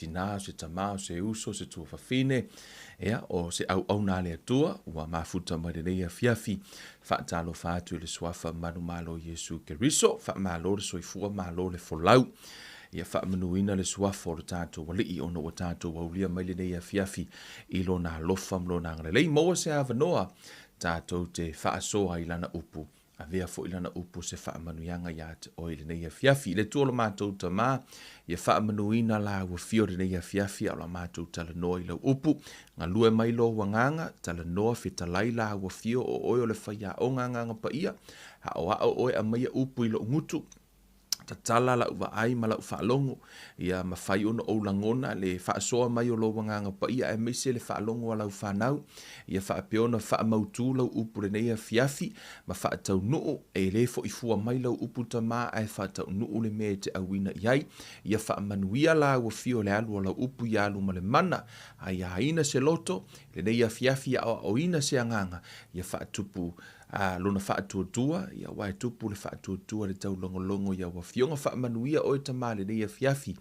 tina, se tamā, se uso, se tuafafine, ea, o se au nā le atua, ua mafuta mai le nei afiafi, whaatalo whātu le suafa manu malo Yesu Keriso, whaamalo le soifua malo le folau, ia whaamanuina le suafa o le tātou walii ono o tātou waulia mai le nei afiafi, ilo nā lofa mlo nā ngalelei, maua se awanoa, tātou te whaasoa ilana upu, a vea fo ilana upu se whaamanuianga ia te oile nei afiafi. Le tuola mātou ta mā, ia whaamanuina la ua fio le nei afiafi, ala mātou tala noa ila upu, ngā lue mailo wanganga, tala noa whitalai la ua fio o oio le whaia o nganga pa ia, ha o oe a maia upu ilo ngutu, ta tala la uwa ai ma la whaalongo, ia ma whai ono o langona, le whaasoa mai o lo wanganga pa ia, e meise le whaalongo ala u whanau, ia whaapeona whaamautu lau upu le neia fiafi, ma whaatau nuu, e le fo i fua mai lau upu ta mā, e whaatau nuu le me te awina iai, ia whaamanuia la ua fio le alu lau upu i alu ma le mana, ai a ina se loto, le neia fiafi o ina se anganga, ia whaatupu, lona whaatuatua, ia wai tupu le whaatuatua le tau longolongo ia wa fionga whaamanuia o e tamale nei a fiafi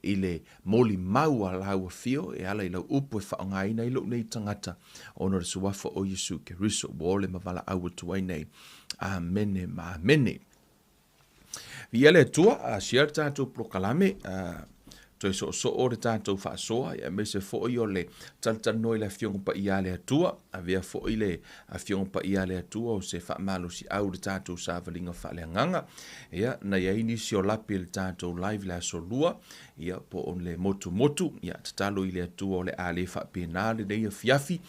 i le moli maua la ua fio e ala i lau upu e whaongaina i lau nei tangata ono le suafa o Yesu Keriso o le mavala au tuai nei. Amene ma amene. Ia le tua, siar tātou prokalame, toi so o le tātou whaasoa, ia me se fo i o le taltano i le fionga pa ia le atua, a vea fo i le fionga pa ia le atua o se whaamalo si au le tātou sāwalinga whaaleanganga, ia na ia inisi o lapi le tātou live le aso lua, ia po on le motu, ia tatalo i le atua o le a le whaapena le neia fiafi,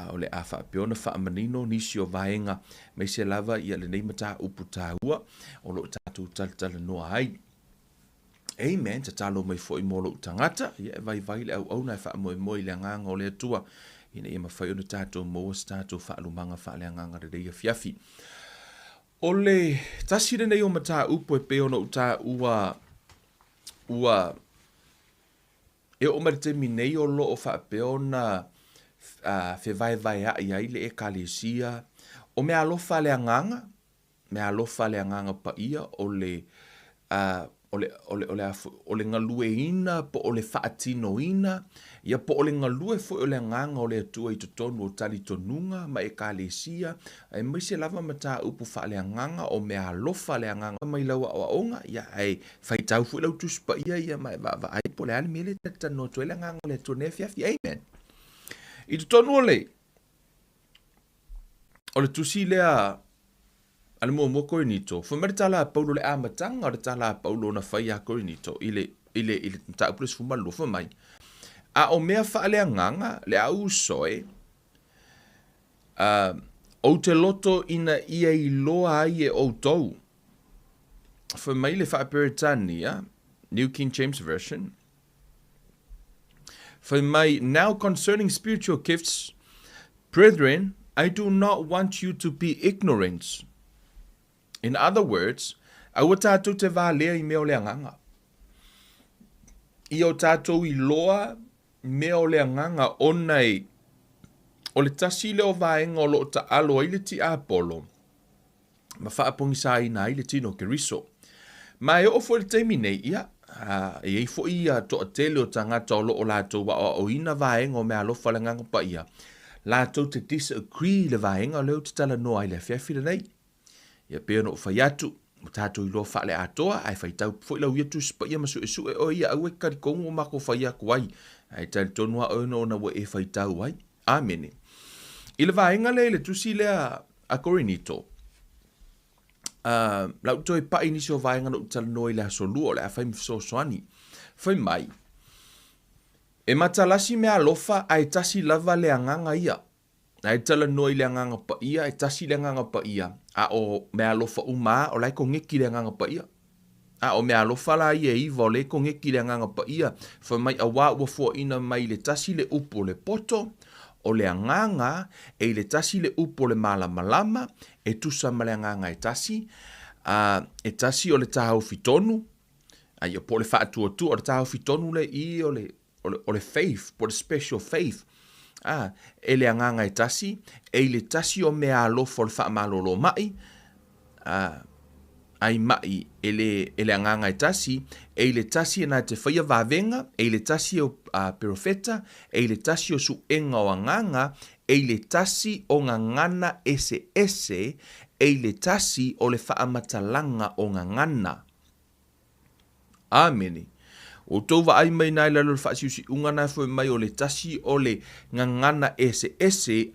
o le a whaapeona whaamanino nisi o vaenga, me se lava ia le neimata upu tāua, o lo tātou taltala noa ai. Amen, te talo mai fo i molo tangata, ia vai le au na wha moi le nganga o le atua, ina ia mawhai o tātou moa tātou whaalumanga whaaleanganga re reia fiafi. O le tasire nei o mata upo e peona uta ua e o maritemi nei o lo o wha peona vai a ia le e kalesia, o mea alofa le anganga pa ia o le o le ngalue ina, po o le whaatino ina, ia po o le ngalue fo o le nganga o le atua i tonu o tali tonunga, ma e kalesia, e maise lava mata upu wha le nganga o mea alofa le nganga, mai laua o aonga, ia ai whaitau fu lau tuspa ia mai va ai po le ali mele tano to le nganga o le atua nefiafi, amen. I tonu o le tusi lea, ana mo Korinito, fa maritala Paulo le amatanga, o le tala Paulo na whai a Korinito, ile ta upres fuma lufa mai. A o mea faaleagaga le au soe, o te loto ina ia I loa ai e outou. Fa mai le whaaperetania, New King James Version, fa mai, now concerning spiritual gifts, brethren, I do not want you to be ignorant. In other words, aua tātou te wālea I mea o le anganga. I o tātou I loa mea o le anganga o nei o le tasi leo vaenga o lo ta alo I le ti Apollo. Ma whaapongi sa ina I le tino Keriso. Ma e ofo le teimi nei ia, e ei fo ia to a tele o tangata o lo o lātou wa o ina vaenga o mea alofa le nganga pa ia. Lātou te disagree le vaenga o leo te tala noa I le whiawhira nei. Ia pēr no whai atu, mo tātou I loa whaale atoa, ai whai tau fwoi lau iatu spa ia masu e su e o ia au e karikongo o mako whai aku ai, ai tali tonua o na ona wa e whai tau ai. Amene. I le vaenga le tusi lea a Korinito, lau toi pa inisi o vaenga no utala noi le aso lua, le a whai mfiso soani, whai mai. E matalasi mea lofa ai tasi lava le anganga ia. Ai tala noi le anganga pa ia, ai tasi le anganga pa ia. A o mea lofa uma, o lai ko ngeki le anganga pa ia. A o mea lofa la ia iwa, o lai ko ngeki le anganga pa ia. Fa mai awa ua fua ina mai le tasi le upo le poto, o le anganga, e le tasi le upo le malamalama, e tusa ma le anganga e tasi o le tahau fitonu, ai o po le whaatuatua, o le tahau fitonu le I o le faith, po le special faith, e le anganga e tasi, e le tasi o mea alofa o le whaamalolo mai, ai mai ele anganga tasi, ele tasi na te whaia vavenga, ele tasi o profeta, ele tasi o suenga o anganga, ele tasi o ngangana ese, ele tasi o le faamatalanga o ngangana. Ameni. O tau wa ai mai nai lalo whaasiusi unga nai fwe mai o le tasi o le ngangana ese,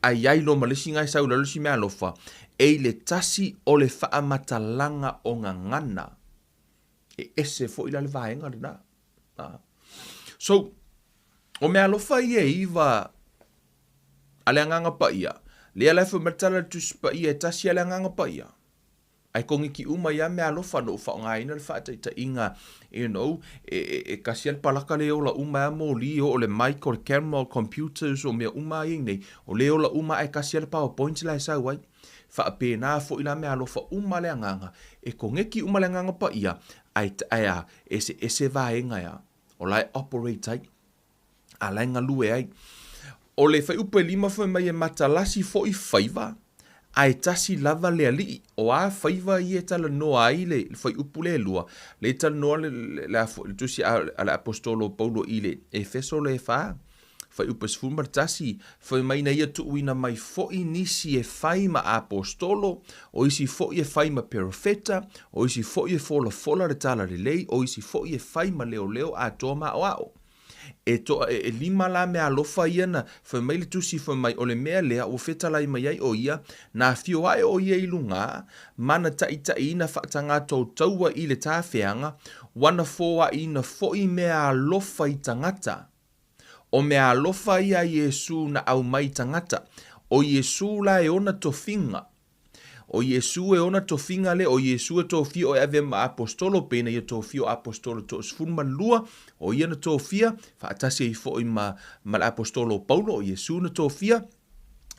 ai ai lo malisi ngai sau lalo si mea lofa, le tasi o le faamatalanga o ngangana. Ese fo ila le vaenga rina. So, o mea lofa ia iwa ale anganga pa ia. Lea lai fwe matala tus pa ia tasi ale anganga pa ia. Ai kongi ki uma ia mea lofa no ufa ngai ina le whaata inga, you know, kasi al palaka leo la uma mo li o le mic o le camera o computers o mea uma i nei, o leo la uma ai kasi al PowerPoint la sa wai. Whaapena fo ila mea lofa uma le anganga, kongi ki uma le anganga pa ia, ai ese vaenga ia, o lai operate ai, a lai ngalue ai, o le fai upe lima fo mai matalasi fo I faiva, ai tasi lava le ali o a faiva I tala noa ai le fai upu le lua le tala noa le tusi ala Apostolo Paulo I le Efeso le fa fai upu sfumar tasi fai mai na ia tuuina mai foi nisi fai ma apostolo o isi foi fai ma profeta o isi foi fola le tala le lei o isi foi fai ma leo a toma o ao lima la mea alofa ia na fai mai le tusi fai mai o le mea lea o fetala I mai ai o ia na fio ai o ia ilunga mana ta ina whaatanga taua I le tawhianga wana foa ina foi mea alofa I tangata o mea alofa ia Yesu na au mai tangata o Yesu la ona tofinga o Yesu ona tofinga le o Yesu tofio o ave ma apostolo pena ia tofio apostolo to sfuma lua o ia na tofia fa atasi I fo ma apostolo Paulo o Yesu na tofia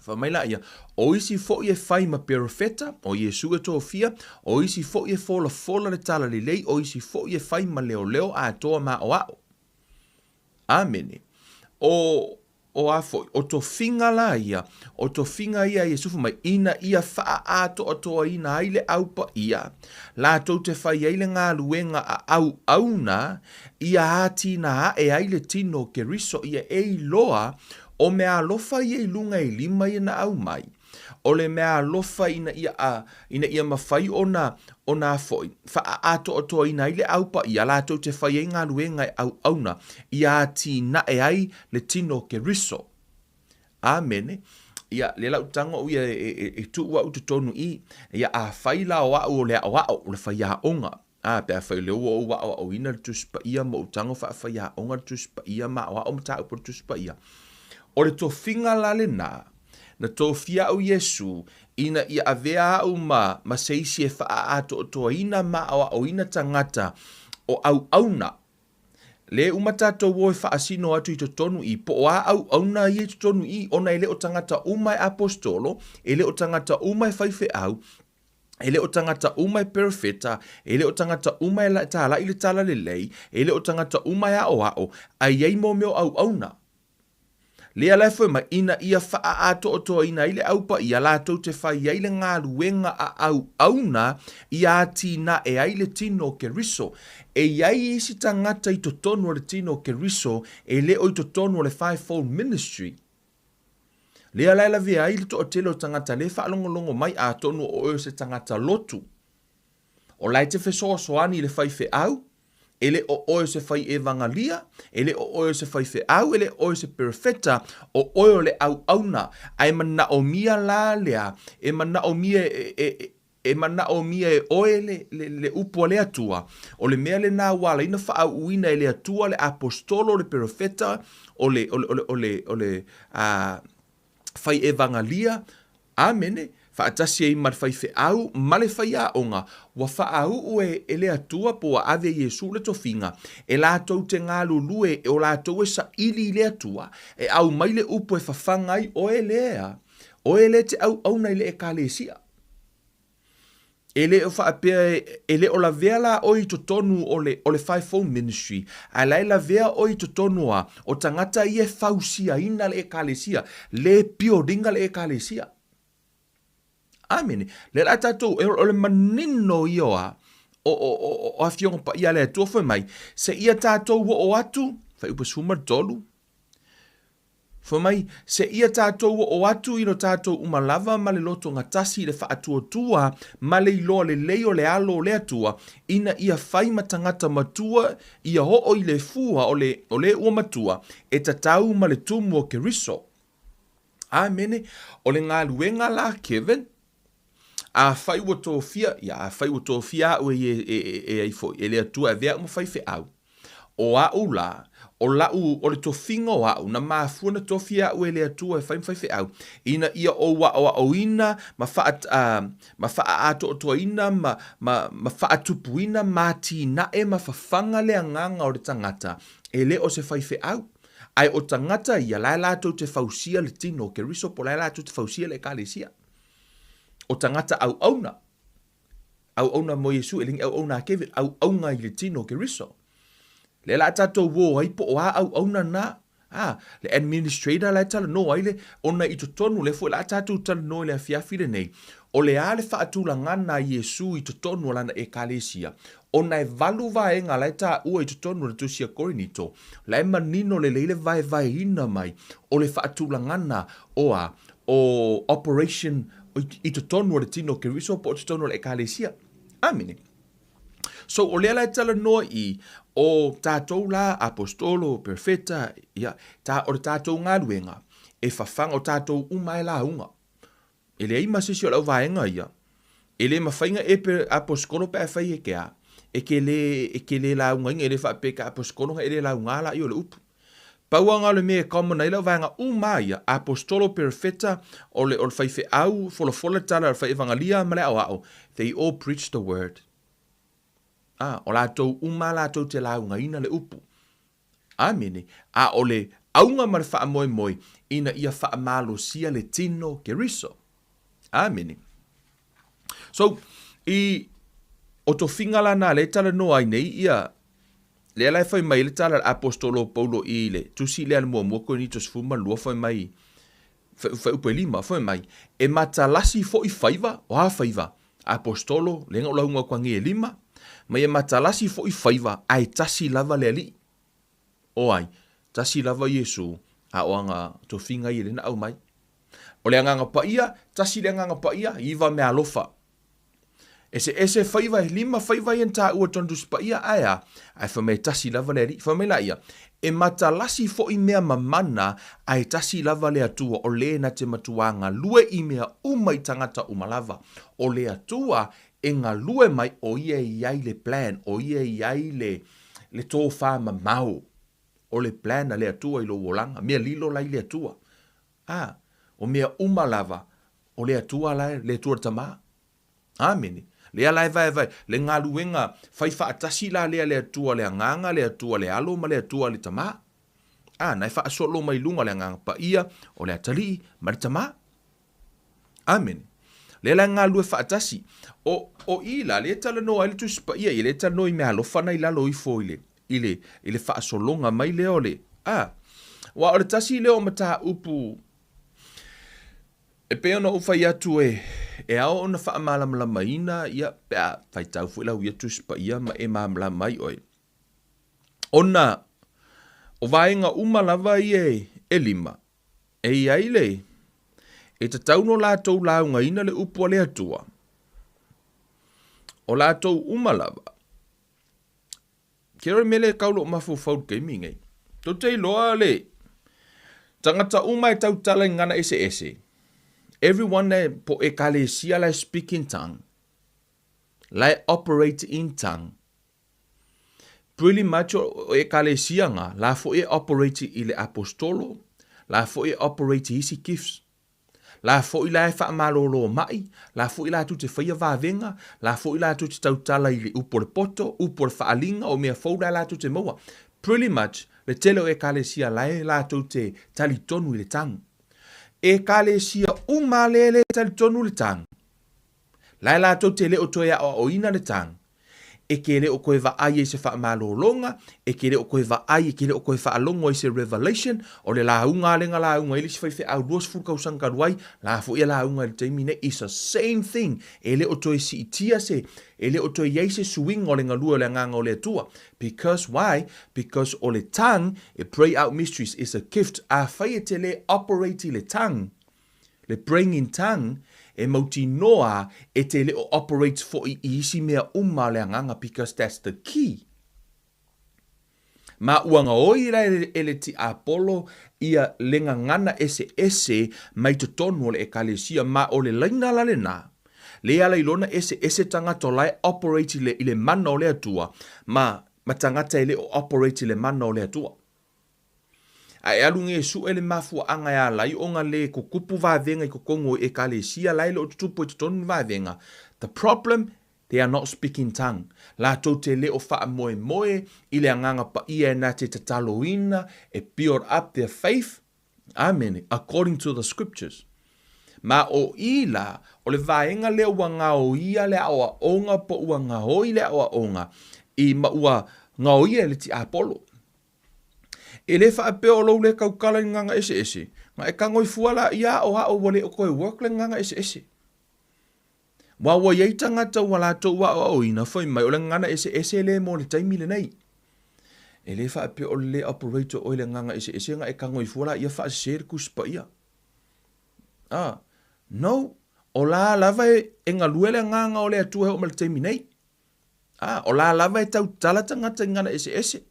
fa mai la ia o isi fo ia fai ma profeta o Yesu tofia o isi fo ia fola le tala le lei o isi fo ia fai ma leo a toa ma o ao. Amen. O afo, o to finga la ia, o to finga ia Yesu mai ina ia faa ato o toa ina aile aupa ia, la to te fai aile ngā luenga a auna, ia hati na e aile tino ke riso ia loa, o mea lofa ia ilunga lima ia na au mai, o le mea lofa ina ia mawhai ona foi, faa ato o toa ina ile aupa ia la to te whai ngā luenga auna, ia ti na e ai le tino ke riso. Amen. Ia le lau tanga o ia tuua utu tonu I, ia a whai la o le whai a onga. Pea whai leo o ina le tuspa ia mo utanga whai a onga le tuspa ia ma o mta upo le tuspa ia. O le to finga la le na to fia o Yesu, ina ia avea au ma seisi faa ato o toa ina ma o ina tangata o auna. Le umatato wo faa sino atu I to tonu I po au auna I to tonu I ona ele o tangata umai apostolo, ele o tangata umai faife au, ele o tangata umai perfeta, ele o tangata umai la tala ile tala le lei, ele o tangata umai ao, ai ei mo meo au auna. Lea lai fwe ma ina ia faa ato o toa ina ile aupa ia lato te fai ile ngā luenga a auna ia ati na e aile tino ke riso. E iai isi tangata I to tonu le tino ke riso e le o I to tonu le fivefold ministry. Lea lai la vea ile to o telo tangata le faa longo mai a tonu o se tangata lotu. O lai te fesoa soani le fai fe au. Ele o se fai evangalia, ele o se fai fe au, ele o se perfeta, o le au auna, ai mana o mia la lea, e mana o mia le upo le atua, o le mea le na wala, ina fa au uina ele atua le apostolo, le perfeta, o le fai evangalia, amene, fa atasi e mar fai fe au, male fai a onga, wa fa au ele atua po a ave Yesu le tofinga, e la tau te ngā lulue, e o la tau e sa ili le atua, e au mai le upo e fafangai o elea, o ele te au nei le e kalesia. Ele o fa apea, ele o la vea la o I to tonu o le fivefold ministry, a lai la vea o I to tonu o tangata I e fausia ina le e kalesia, le pio ringa le e kalesia. Amen. Le la tatou o le manino ioa o afionga pa ia le atua foi mai. Se ia tātou o atu, fai upa suma tolu. Foi mai, se ia tātou o atu ino tātou umalava ma le loto ngatasi le whaatua ma le iloa le leo le alo le atua, ina ia fai matangata matua, ia ho i le fua o le ua matua, e tatau ma le tumu o Keriso. Amene, o le ngā luenga la Kevin, a fai ua tōwhia, a fai ua tōwhia au e le atua e vea fai fe au. O au la, o lau, o le tōwhinga o au, na mafua na tōwhia au e le atua e fai fe au. Ina ia o wa o ina, ma faa ato o toa ina, ma faa tupu ina, ma ti na e ma fafanga le anganga o le tangata, e le o se fai fe au. Ai o tangata ia lai lato te fausia le tino, ke riso po lai lato te fausia le kalesia. O tangata au auna mo Yesu, e lingi au auna Kevin, au aunga i le tino ke riso. Le la tato wo ai po a au auna na, le administrator la tala no ai le, ona i tonu le fo la tato tala no le afiafi le nei. O le a le faatula ngana Yesu i tonu lana e kalesia. Ona e valu vaenga la ta ua i tonu le tusia korinito. La e manino le leile vai ina mai, o le faatula ngana o operation i tonu le tino Keriso po tonu le kalesia. Amine. So o le la tala no i o tātou la apostolo perfeta ia o tātou ngā luenga e whawhanga o tātou umai la unga. E le ima sisi o lau vaenga ia. E le mawhainga e per apostolo pe whai e kea. E ke le la unga inga e le whapeka apostolo e le la unga la i o le upu. Pauanga le mea komona i lau vaenga umai ia apostolo perfeta o le whaife au fola tala o whai evangalia ma le au. They all preach the word. O lātou uma lātou te launga ina le upu. Amene. O le aunga ma le wha moi ina ia wha malo sia le tino Keriso. Amene. So, o to fingala na le tala no ai nei ia le alai whai mai le tala Apostolo Paulo i le tusi le mua ko ni tos fuma lua whai mai whai upe lima whai mai e matalasi fo i whaiva o ha whaiva Apostolo le ngau launga kwa ngi e lima mai e matalasi fo i whaiva ai tasi lava le ali. O ai, tasi lava Yesu a oanga to finga i le na au mai. O le anganga pa ia, tasi le anganga pa ia, iwa me alofa. Ese whaiva e lima whaiva i enta ua tondus pa ia aia, ai whamei tasi lava le ali, whamei la ia. E matalasi fo i mea mamana ai tasi lava le atua o le na te matuanga lue i mea umai tangata umalava. O le atua e ngā lue mai o ia iai le plan, o ia iai le tō whāma mau, o le plan a le atua i lo wolanga, mea lilo lai le atua. O mea umalava, o le atua lai le atua tamā. Amene. Lea lai vai, le ngā luenga, whai whaatasi la lea le atua le anganga, le atua le alo, ma le atua le tamā. Nai whaasolo mai lunga le anganga pa ia, o le atali, ma le tamā. Amene. Le la ngā lue whaatasi. O ila, le tala no ai le tuspa ia, le tala no i mea lofana i lalo i fo i le whaasolonga mai leo le. Wa o le tasi leo mata upu. E peo no ufai atu e ao ona Faamalamalaina ia pea whai tau fuilau ia tuspa ia ma e maamla mai oi. Ona, o vaenga umalava i e lima. E iai le. E ta tauno lātou launga ina le upu le atua. O lātou umalava. Kero mele kaulo mafu faut kei mingei. Tau tei loa le. Tangata umai tau tala Gagana Eseese. Everyone le po e kalesia la speak in tongue. La operate in tongue. Pretty much o e kalesia nga. La fo e operate i le apostolo. La fo e operate hisi gifts. La fo i la e whaamalolo mai, la fo i la tu te whaia vāvenga, la fo i la tu te tautala i le upo le poto, upo le whaalinga o mea fau la tu te maua. Pretty much, le tele o e kalesia la e la tu te talitonu i le tang. E kalesia umalele talitonu le tang. La e la tu te le o toea o ina le tang. e ke le o koe vaai e se whaamalolonga, e ke le o koe vaai, e ke le o koe whaalongo e se revelation, o le launga lenga launga, ili se whaife au duas fulka usanga ruai, la fu ia launga le taimine, it's the same thing, e le o toi si itia se, e le o toi yei se swing o le ngalua le nganga o le atua. Because why? Because o le tongue, e pray out mysteries, is a gift, a whai e te le operate le tongue, le praying in tongue, e mauti noa e te leo operates for i isi mea le anganga, because that's the key. Ma uanga oira ele ti Apollo ia lenga ngana ese mai te tonu o le ekalesia ma o le laina la le na. Le ala ilona ese tangata lai operate ile mana o le atua, ma tangata ele operate le mana o le atua. Ai alunge su ele mafua anga ya lai onga le ko kupu va venga ko kongo e kalesia lai lo tupu te tonu va venga. The problem, they are not speaking tongue. La to te le o fa moe ile anganga pa ia na te tataloina e build up their faith. Amen. According to the scriptures. Ma o ila o le vaenga le wanga o ia le awa onga po wanga hoi le awa onga I ma ua ngao ia le ti Apollo. E le wha apeo lo le kaukala I nganga ese. Ma e kangoi fuala ia o hao wale o koe work le nganga ese. Wa yei tangata wala to wa o ina foi mai o le nganga ese le mo le taimi le nei. E le wha apeo le operator o le nganga ese nga e kangoi fuala ia wha ser kuspa ia. No. O la lava e ngaluele nganga o le atua o le taimi nei. O la lava e tau tala tangata ngana ese.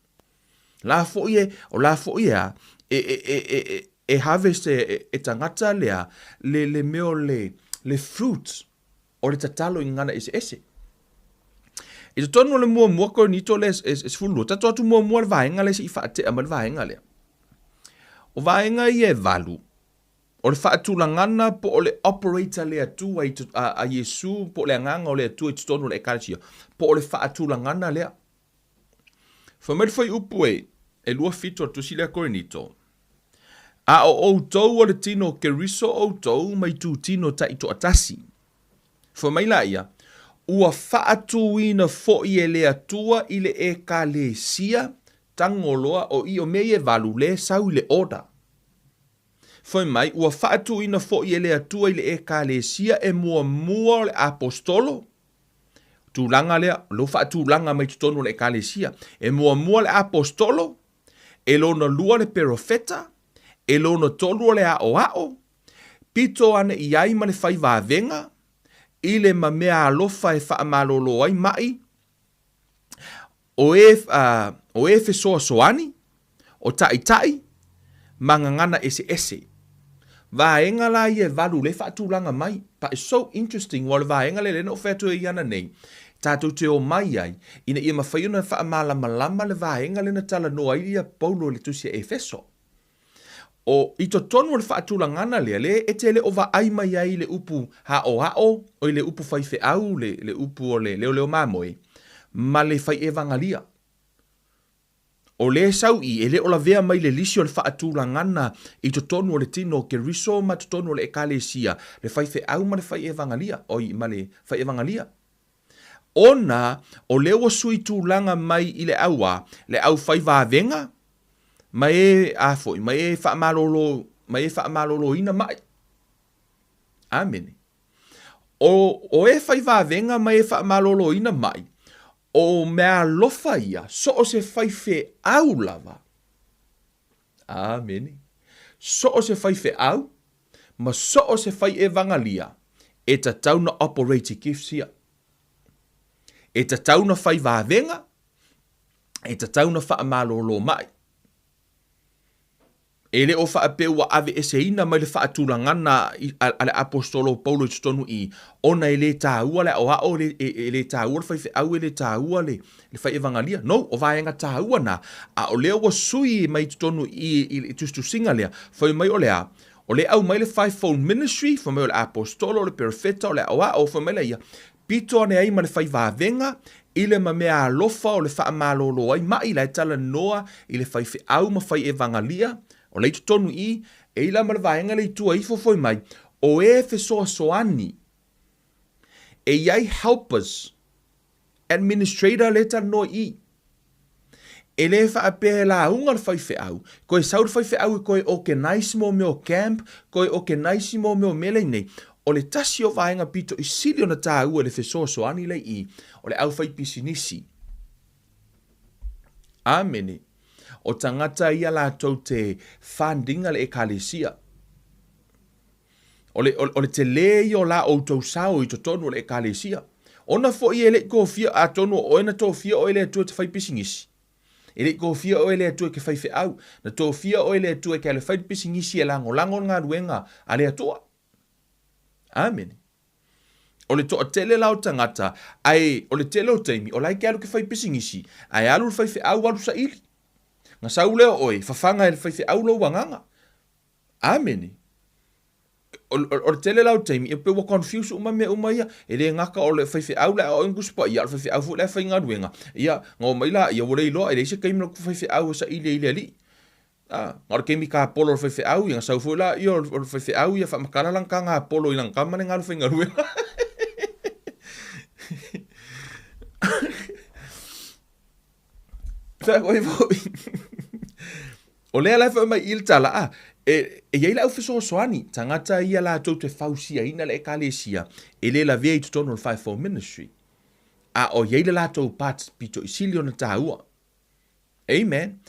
La fo ia e harvest e tangata lea le meo le fruits o le tatalo I ngana ese. I te tonu le mua ko nito le es fulu. Tato atu mua le vaenga le si I whaate ama le vaenga lea. O vaenga I e valu. O le whaatulangana po o le operator le atua a Yesu po le anganga o le atua I te tonu le ekalesia. Po o le whaatulangana lea. Whamere whai upu e lua fito tusi lea korenito. A o tou o le tino ke riso o tou mai tu tino ta ito atasi. Whamaila ia, ua whaatuina fo I le atua I le ekalesia tangoloa o I o mei e valu le sau le oda. Foi mai, ua whaatuina fo I le atua I le ekalesia e mua le apostolo. Tūlanga lea, lo whaatūlanga mai tutonu le ekalesia. E mua le apostolo, e lona lua le perofeta, e lona tolu le ao, pito ane I ai ma le whai vāvenga, I le mamea alofa e whaamalolo ai mai, o e fesoa soani, o tai, mangangana ese. Vaenga la I e valu le whaatūlanga mai. But it's so interesting, wale vaenga le no whatua I ana nei. Tātou te o mai ai, ina ia mawhaiuna Faamalamalaina le vaenga le na tala noa ia Paulo le tusia Efeso. O I to tonu le whaatulangana le e te le o vaai mai ai le upu hao, o I le upu whaife au, le upu o le leo mamoe, ma le whai evangalia. O le sau I, e le o la vea mai le lisio le whaatulangana I to tonu le tino ke riso ma to tonu le ekalesia, le whaife au ma le whai evangalia, ma le whai evangalia. Ona o lewa sui tūlanga mai I le aua, le au whai vāvenga, mai e afoi, mai e whaamalolo ina mai. Amen. O e whai vāvenga mai e whaamalolo ina mai, o mea lofa ia, so o se whai whe au lava. Amen. So o se whai whe au, ma so o se whai evangalia, e ta tauna operating gifts ia. E ta tauna whai vāvenga, e ta tauna whaamalolo mai. E le o whaapeu ave eseina mai le whaatulangana ale Apostolo Paulo tonu I, ona e le tāua le o le tāua le whaife au e le tāua le whai evangalia. No, o vaenga tāua na, a o leo wa sui mai tonu I tustu singa lea, whai mai o lea, o le au mai le fivefold ministry, whai mai o le apostolo, le perofeta, o le o whai mai le ia, pito ane ai ma le whai vāvenga, I le mamea alofa o le whaamalolo ai, mai la e tala noa I le whaife au ma whai evangalia, o leitu tonu I, e ila ma le vaenga le tua I fofoi mai, o e fesoa soani, e iai helpers, administrator le tano I. E le whaapea la unga le whaife au. Koe saur whaife au koe organise mo meo camp, koe organise mo meo mele nei. O le tasi o vaenga pito I sili o na tā ua le whesoso ani le I. O le au whaipisi nisi. Amene. O tangata ia la tau te whandinga le ekalesia. O le te lei o la o tau sao I to tonu le ekalesia. Ona fo I ele kofia a tonu o ena tofia o ele atua te whaipisi nisi. Ele kofia o ele atua ke whaife au. Na tofia o ele atua ke ale whaipisi nisi e lango ngā ruenga a le atua. Amen. O le toa tele lau tangata, ai o le tele o teimi, o lai ke alu ke whaipisi nisi, ai alu le whaife au alu sa ili. Nga sau leo oi, whawhanga e le whaife au lau wanganga. Amen. O le tele lau teimi, e pe wa confuse uma mea uma ia, e le ngaka o le whaife au le o inguspa ia, le whaife au fu le whainga ruenga. Ia, ngā maila, ia wole iloa, e le isa keimina ku whaife au sa ili ili ali. Ngā keimi ka polo le whaife au, ia sau fu la, ia o le whaife au, ia whamakara lang ka ngā polo ilang kamane ngā le whainga ruenga. O lea lai wha mai il tala e iei la uwhiso soani tangata ia la tau te whausia ina le ekalesia e le la vea I tutono le 5-4 ministry o iei la tau pat pito I sili o na tāua. Amen.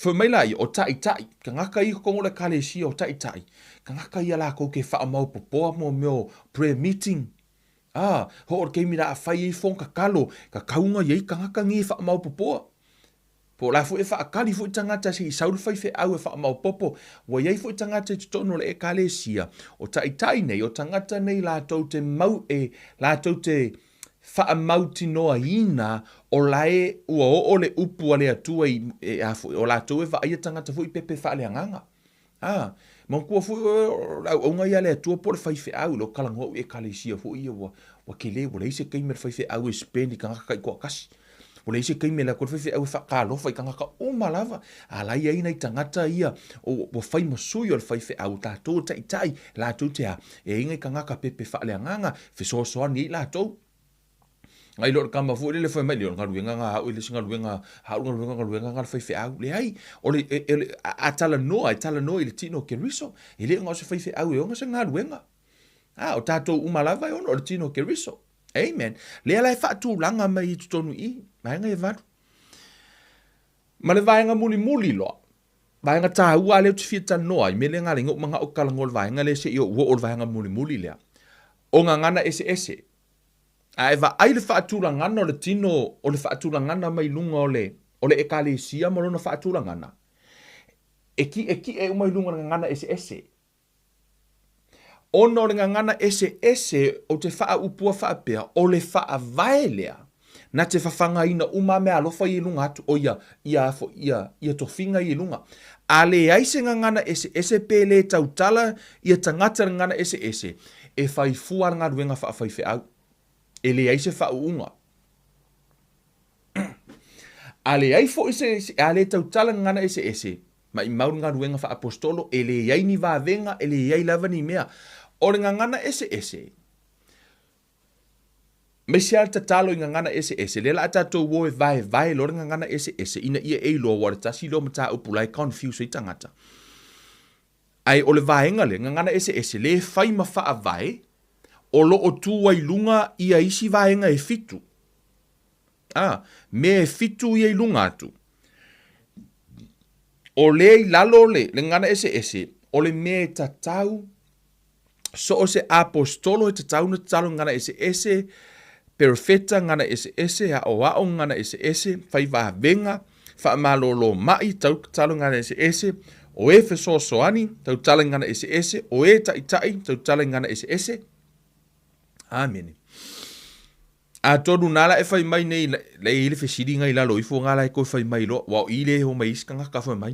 Wha mai lai o tai ka ngaka I kongo le ekalesia o tai ka ngaka ia la kou ke wha mau popoa mo meo prayer meeting. Ho or keimi la whai I fong ka kalo, ka kaunga iei ka ngaka ngi wha mau popoa. Po la fu e wha akali fu I tangata se I sauru whaife au e wha mau popo, wa iei fu I tangata I tutono le ekalesia, o tai nei, o tangata nei la tau te mau la tau te wha mauti noa ina, o lae ua o le upu ale atua o la tau e wha aia tangata fu I pepe wha ale anganga. Mang kua fu o ngai ale atua po le whaife au, lo kalango e ekalesia fu ia wa kele, wa leise keime le whaife au e spendi ka ngaka I kua kasi. O le ise keime la kua whaife au e whakalofa I ka ngaka o malava, a lai aina I tangata ia o whai masui o le whaife au, tātou tai, la tau te e inga I ka ngaka pepe whaale anganga, whesoasoani I la tau. Ngai lor kama fu le foi mai le ngaruenga nga hau le singa ruenga nga fai au le ai o le atala no le tino ke riso ile nga se fai au e nga se ngaruenga o tato umalava e ono le tino ke riso. Amen. Le ala fa tu langa mai tonu I mai nga e vatu ma le vai nga muli lo vai nga ta ua le tfita no I me le nga le nga o kala ngol vai nga le se yo o vai nga muli le o nga ngana Eseese ai va ai le faatulangana o le tino o le faatulangana mai lunga o le ekalesia mo lona faatulangana e mai lunga ngana Eseese ono le ngana Eseese o te faupua faapea o le faavaelea na te fafanga ina uma me alofa I lunga atu o ia tofinga I lunga ale ai se ngana Eseese pele tautala ia tangata ngana Eseese e fai fuar nga ruenga faafaife au ele ai se whaunga. Ale ai fo ise ale tau tala ngana Eseese. Ma I maur ngā ruenga wha Apostolo, ele ai ni vāvenga, ele ai lava ni mea. O le ngana Eseese. Me se alta talo I ngana Eseese. Lela atatou woe vai lo ngana Eseese. Ina ia eilo wa tasi lo mata upulai confuse I tangata. Ai o le vaenga le ngana Eseese. Le fai ma wha vai. O lo o tua I lunga ia isi vaenga e fitu. Me e fitu ia I lunga atu. O le I lalo le ngana Eseese, o le me tatau, so o se apostolo e tatau na tatalo ngana Eseese, perfeta ngana Eseese, a o ngana Eseese, fai vavenga, Faamalolo mai tau tatalo ngana Eseese, o e fesoasoani, tau tala ngana Eseese, o e tai tau tala ngana Eseese, Amen. A tonu nala e fai mai nei le ile fesiri ngai la loifo ngala e ko fai mai lo wa ile ho mai ska ngaka fai mai.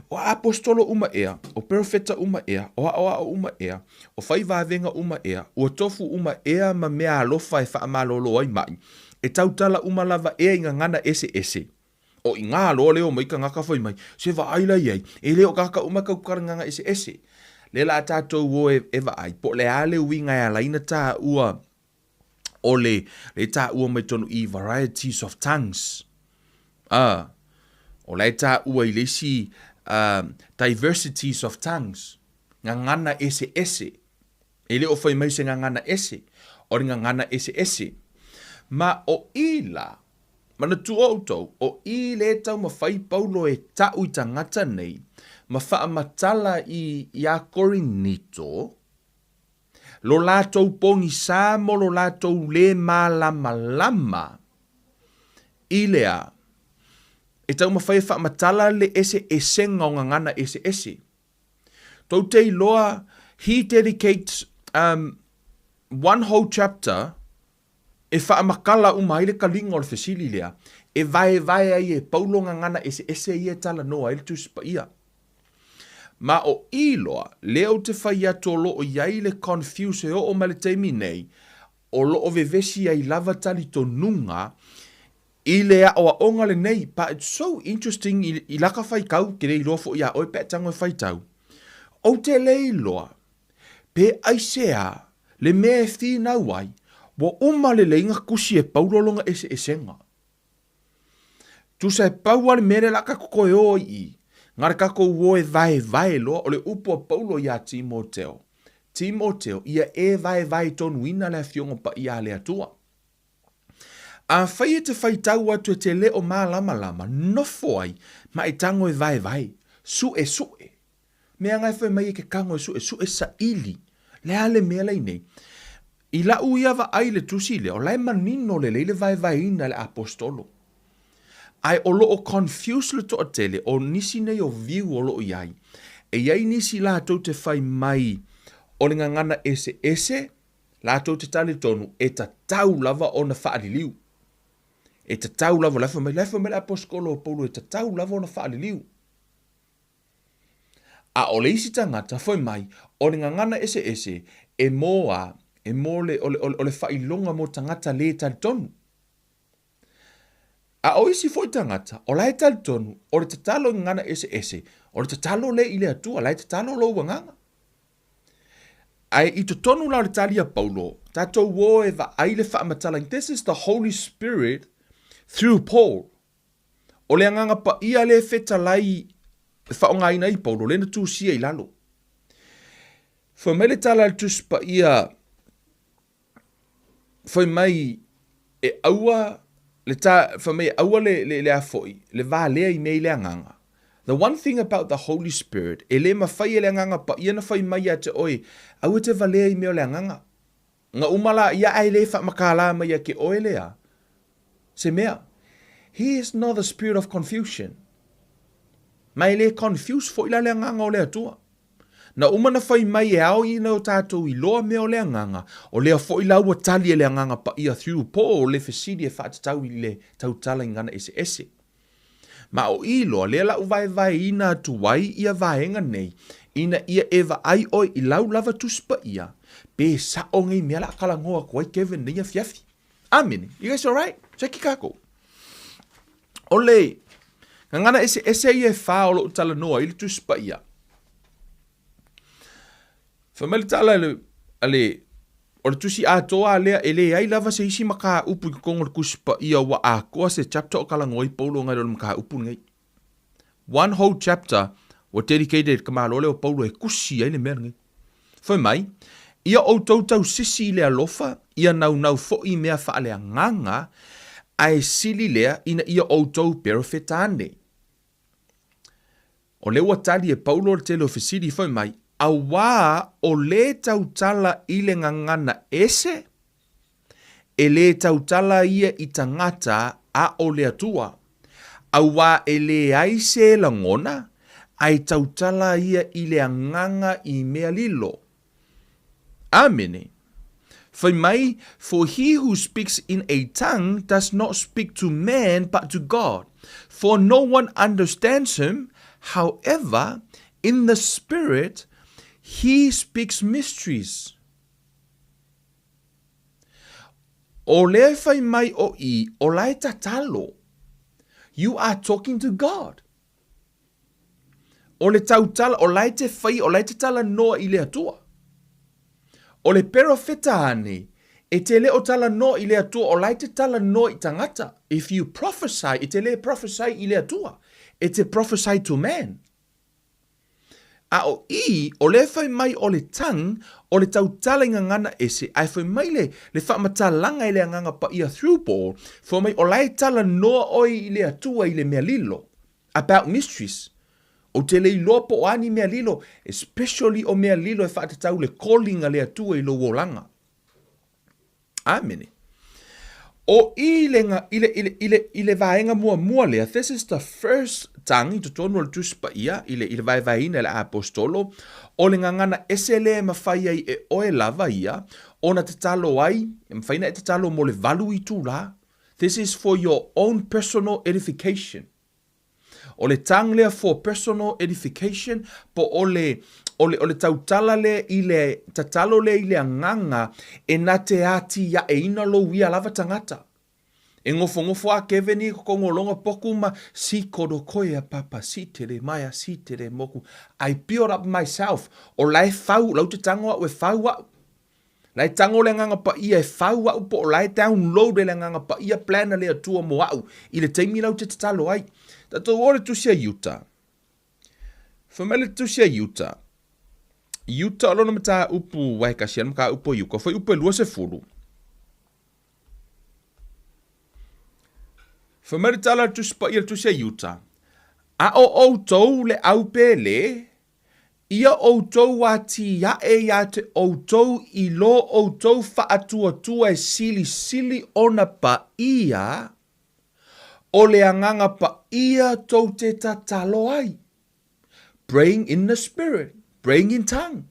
O apostolo uma ea, o profeta uma ea, o uma ea, o fai vavenga uma ea, o tofu uma ea ma mea alofa e Faamalolo ai mai. E tautala uma lava ea inga ngana Eseese. O inga lo leo mai ka ngaka fai mai. Se va ai lai ai. E leo kaka uma ka ukara nganga Eseese. Le la tatou wo e va ai po le ale winga ya laina ta ua O le tā ua mai tonu I varieties of tongues. O le tā ua I lesi diversities of tongues. Ngangana ese ese. Ele o whai mai se ngangana ese. O le ngangana ese ese. Ma o ila, mana tua o tau, o I le tau ma whai Paulo e tau I tangata nei, ma wha matala I a Korinito, lo lātou pongi sā mo lo lātou le Faamalamalaina ele Lea. E tau ma whai wha matala le ese ese ngangana ese ese. Tau te loa, he dedicates one whole chapter e whaamakala umai le kalinga o le fesili lea. E vai ai e Paulo ngangana ese ese ia tala noa ele tuspa ia. Ma o iloa, leo te whai atolo o iai le confuse e o male teimi nei, o lo o vevesi ai lava tali to nunga, I lea o a onga le nei, but it's so interesting I laka whai kau, ke rei loa fo ia oi pe tango e whai tau. O te lei loa, pe aisea, le mea fi na wai, wa umale le inga kusi e paulolonga ese esenga. Tu sa e pauale mere laka koko e o I, ngare kako uo e vai loa, o le upo a Paulo ia Timoteo. Timoteo, ia e vai tonu ina le fionga pa ia le atua. A whai e te whai tau atu e te leo Faamalamalaina, no foai, ma e tango e vai. Su e. Mea ngai whai mai e ke kango e su e sa ili. Le ale mea lei nei. I la uia va ai le tusi leo, lai manino le leile vai ina le apostolo. Ai o lo o confuse le toa tele, o nisi nei o viu o lo o iai. E iai nisi la tau te whai mai, o le ngangana ese, la tau te tali tonu, e ta tau lava o na whaaliliu. E ta tau lava, laifa mai le apostolo Paulo, e ta tau lava o na whaaliliu. A o le isi tangata, whai mai, o le ngangana ese, e mo le whailonga mo tangata le tali tonu. A o isi foi tangata, o lai tali tonu, o le tatalo ngana ese, o le tatalo le ile atua, lai tatalo lo wanganga. Ai I to tonu la le tali a Paulo, tato wo e va aile whaamatalang, this is the Holy Spirit through Paul. O le anganga pa ia le whetalai whaonga ina I Paulo, le na tūsia I lalo. Fai mai le tala le tus pa ia, fai mai e aua, fai mai aua le afoi, le va lea I nei le anganga. The one thing about the Holy Spirit, e le mawhai le anganga pa ia na whai mai a te oe, au te valea I meo le anganga. Nga umala ia ai le wha makala mai a ke oe lea. Se mea, he is not the spirit of confusion. Mai le confuse fo ila le anganga o le atua. Na umana whai mai e ao I na o tātou I loa mea o le anganga, o lea fo ila ua tali le anganga pa ia through Paul le fesidi e whaatatau I le tautala ngana ese. Ma o ilo, lea lau vai ina atu wai ia vaenga nei, ina ia eva ai oi I lau lava tuspa ia, pe sa o ngai mea la kalangoa kuai Kevin nei a fiafi. Amen. You guys alright? Seki kako. Ole, ngana ese ia wha o lo utala noa, ili tuspa ia. Whamele tala ale, o le tusi atoa lea, ele ai lava se isi maka upu I kongo le kuspa ia wa a koa se chapter o kalangoi Paulo ngai lo maka upu ngai. One whole chapter was dedicated ka malole o Paulo e kusi ai le mea ngai. Whai mai, ia o tautau sisi lea lofa, ia nau fo I mea faaleagaga, ai sili lea ina ia o tau pero fetane. O le watali e Paulo le tele ofisiri whai mai, a wā o le tautala I le ngangana ese, e le tautala ia I tangata a o le atua. A wā e le aise langona, ai tautala ia I le anganga I mea lilo. Amene. Whai mai, for he who speaks in a tongue does not speak to man but to God. For no one understands him, however, in the spirit, he speaks mysteries. O le whai mai o I, o lai tatalo. You are talking to God. O le tautala, o lai te whai, o lai te tala noa I le atua. O le perofeta ane, e te le o tala no i le atua, o lai te tala no i tangata. If you prophesy, e te le prophesy i le atua. E te prophesy to man. A o le whai mai o le tang, o le tau tala inga ngana ese, ai whai mai le whaamata langa i le nganga pa ia through ball, whai mai o lai tala noa oi i le atua i le mea lilo, about mysteries. O te le iloa po ani mea lilo, especially o mea lilo e whaatatau le calling a le atua i lo wolanga. Amen. O ile vaenga mua lea, this is the first tang, to tonu le tuspa ia, ile vaevaina ele Apostolo, o le ngangana ese le mawhai ai e oe lava ia, o na te talo ai, mawhaina e te talo mo le valu I tū la. This is for your own personal edification. O le tang lea for personal edification, po o le tautala le I le tatalo le I le anganga e na te ati ya e ina lo wia lava tangata. E ngofo a keveni ko ngolonga poku ma si kodo koia papa si tere maya si tere moku. I build up myself. O lai fau, lau te tango we fau au. Lai tango le nganga pa ia e fau au po lai download le nganga pa ia plana le atua mo au. I le teimi lau te tatalo ai. Tato ore tusia Utah. Famele tusia Utah. Utah alona mata upu waikasian maka upo yuko. Foi upo lua se furu. Famele tala tuspa ia tusia Utah. A o tou le au pele. Ia o tou wati ya e ya te o tou I lo o tou whaatua e sili ona pa ia. O le anganga pa ia tou te tatalo ai. Praying in the spirit. Praying in tongue.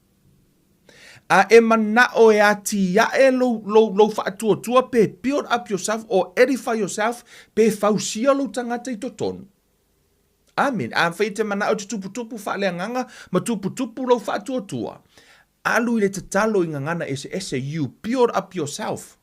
A e mana o e ati ya e lo whaatua pe build up yourself or edify yourself pe fausia lo tangata I totonu. Amen. A whai te mana o te tupu whaaleanganga ma tupu lo whaatua. Alu I le tatalo I ngangana ese you build up yourself.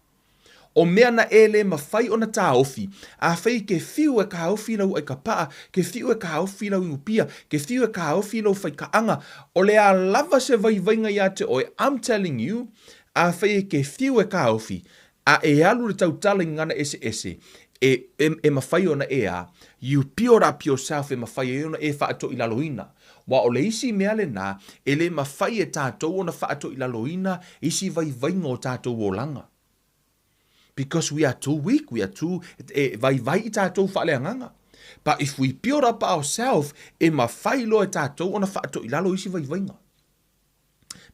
O mea na ele mawhai o na tāofi. A whai ke whiu e ka hauwhi lau e ka paa, ke whiu e ka hauwhi lau ingupia, ke whiu e ka hauwhi lau whai ka anga. O le a lava se vaivainga ia te oe, I'm telling you, a whai ke whiu e ka hauwhi, a e alu le tautala I ngana ese, e mawhai o na ea, you build up yourself e mawhai o na e whaato I laloina. Wa o le isi mea le nā, e le mawhai e tātou o na whaato I laloina, isi vaivainga o tātou o langa. Because we are too weak, we are too vai tātou whaaleanganga. But if we build up ourselves, e mawhai lo e tātou ona whaato I lalo isi vaivainga.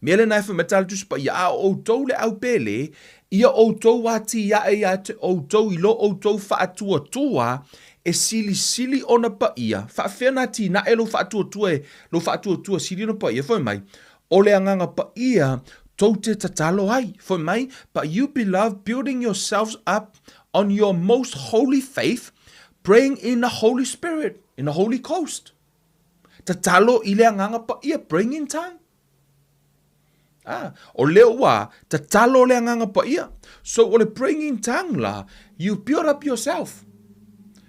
Mea le nai whametala tuspa ia o tou le au pele, ia o tou wati ia e ia te o tou I lo o tou whaatua e sili ona pa ia. Whaafena ti na e lo whaatua sili ona pa ia. Fai mai, o le anganga pa ia, tou te tatalo ai, for mai, but you beloved, building yourselves up on your most holy faith, praying in the Holy Spirit, in the Holy Ghost. Tatalo I le anganga pa ia, praying in tongue. O leo wa, tatalo le anganga pa ia. So o le praying in tongue la, you build up yourself.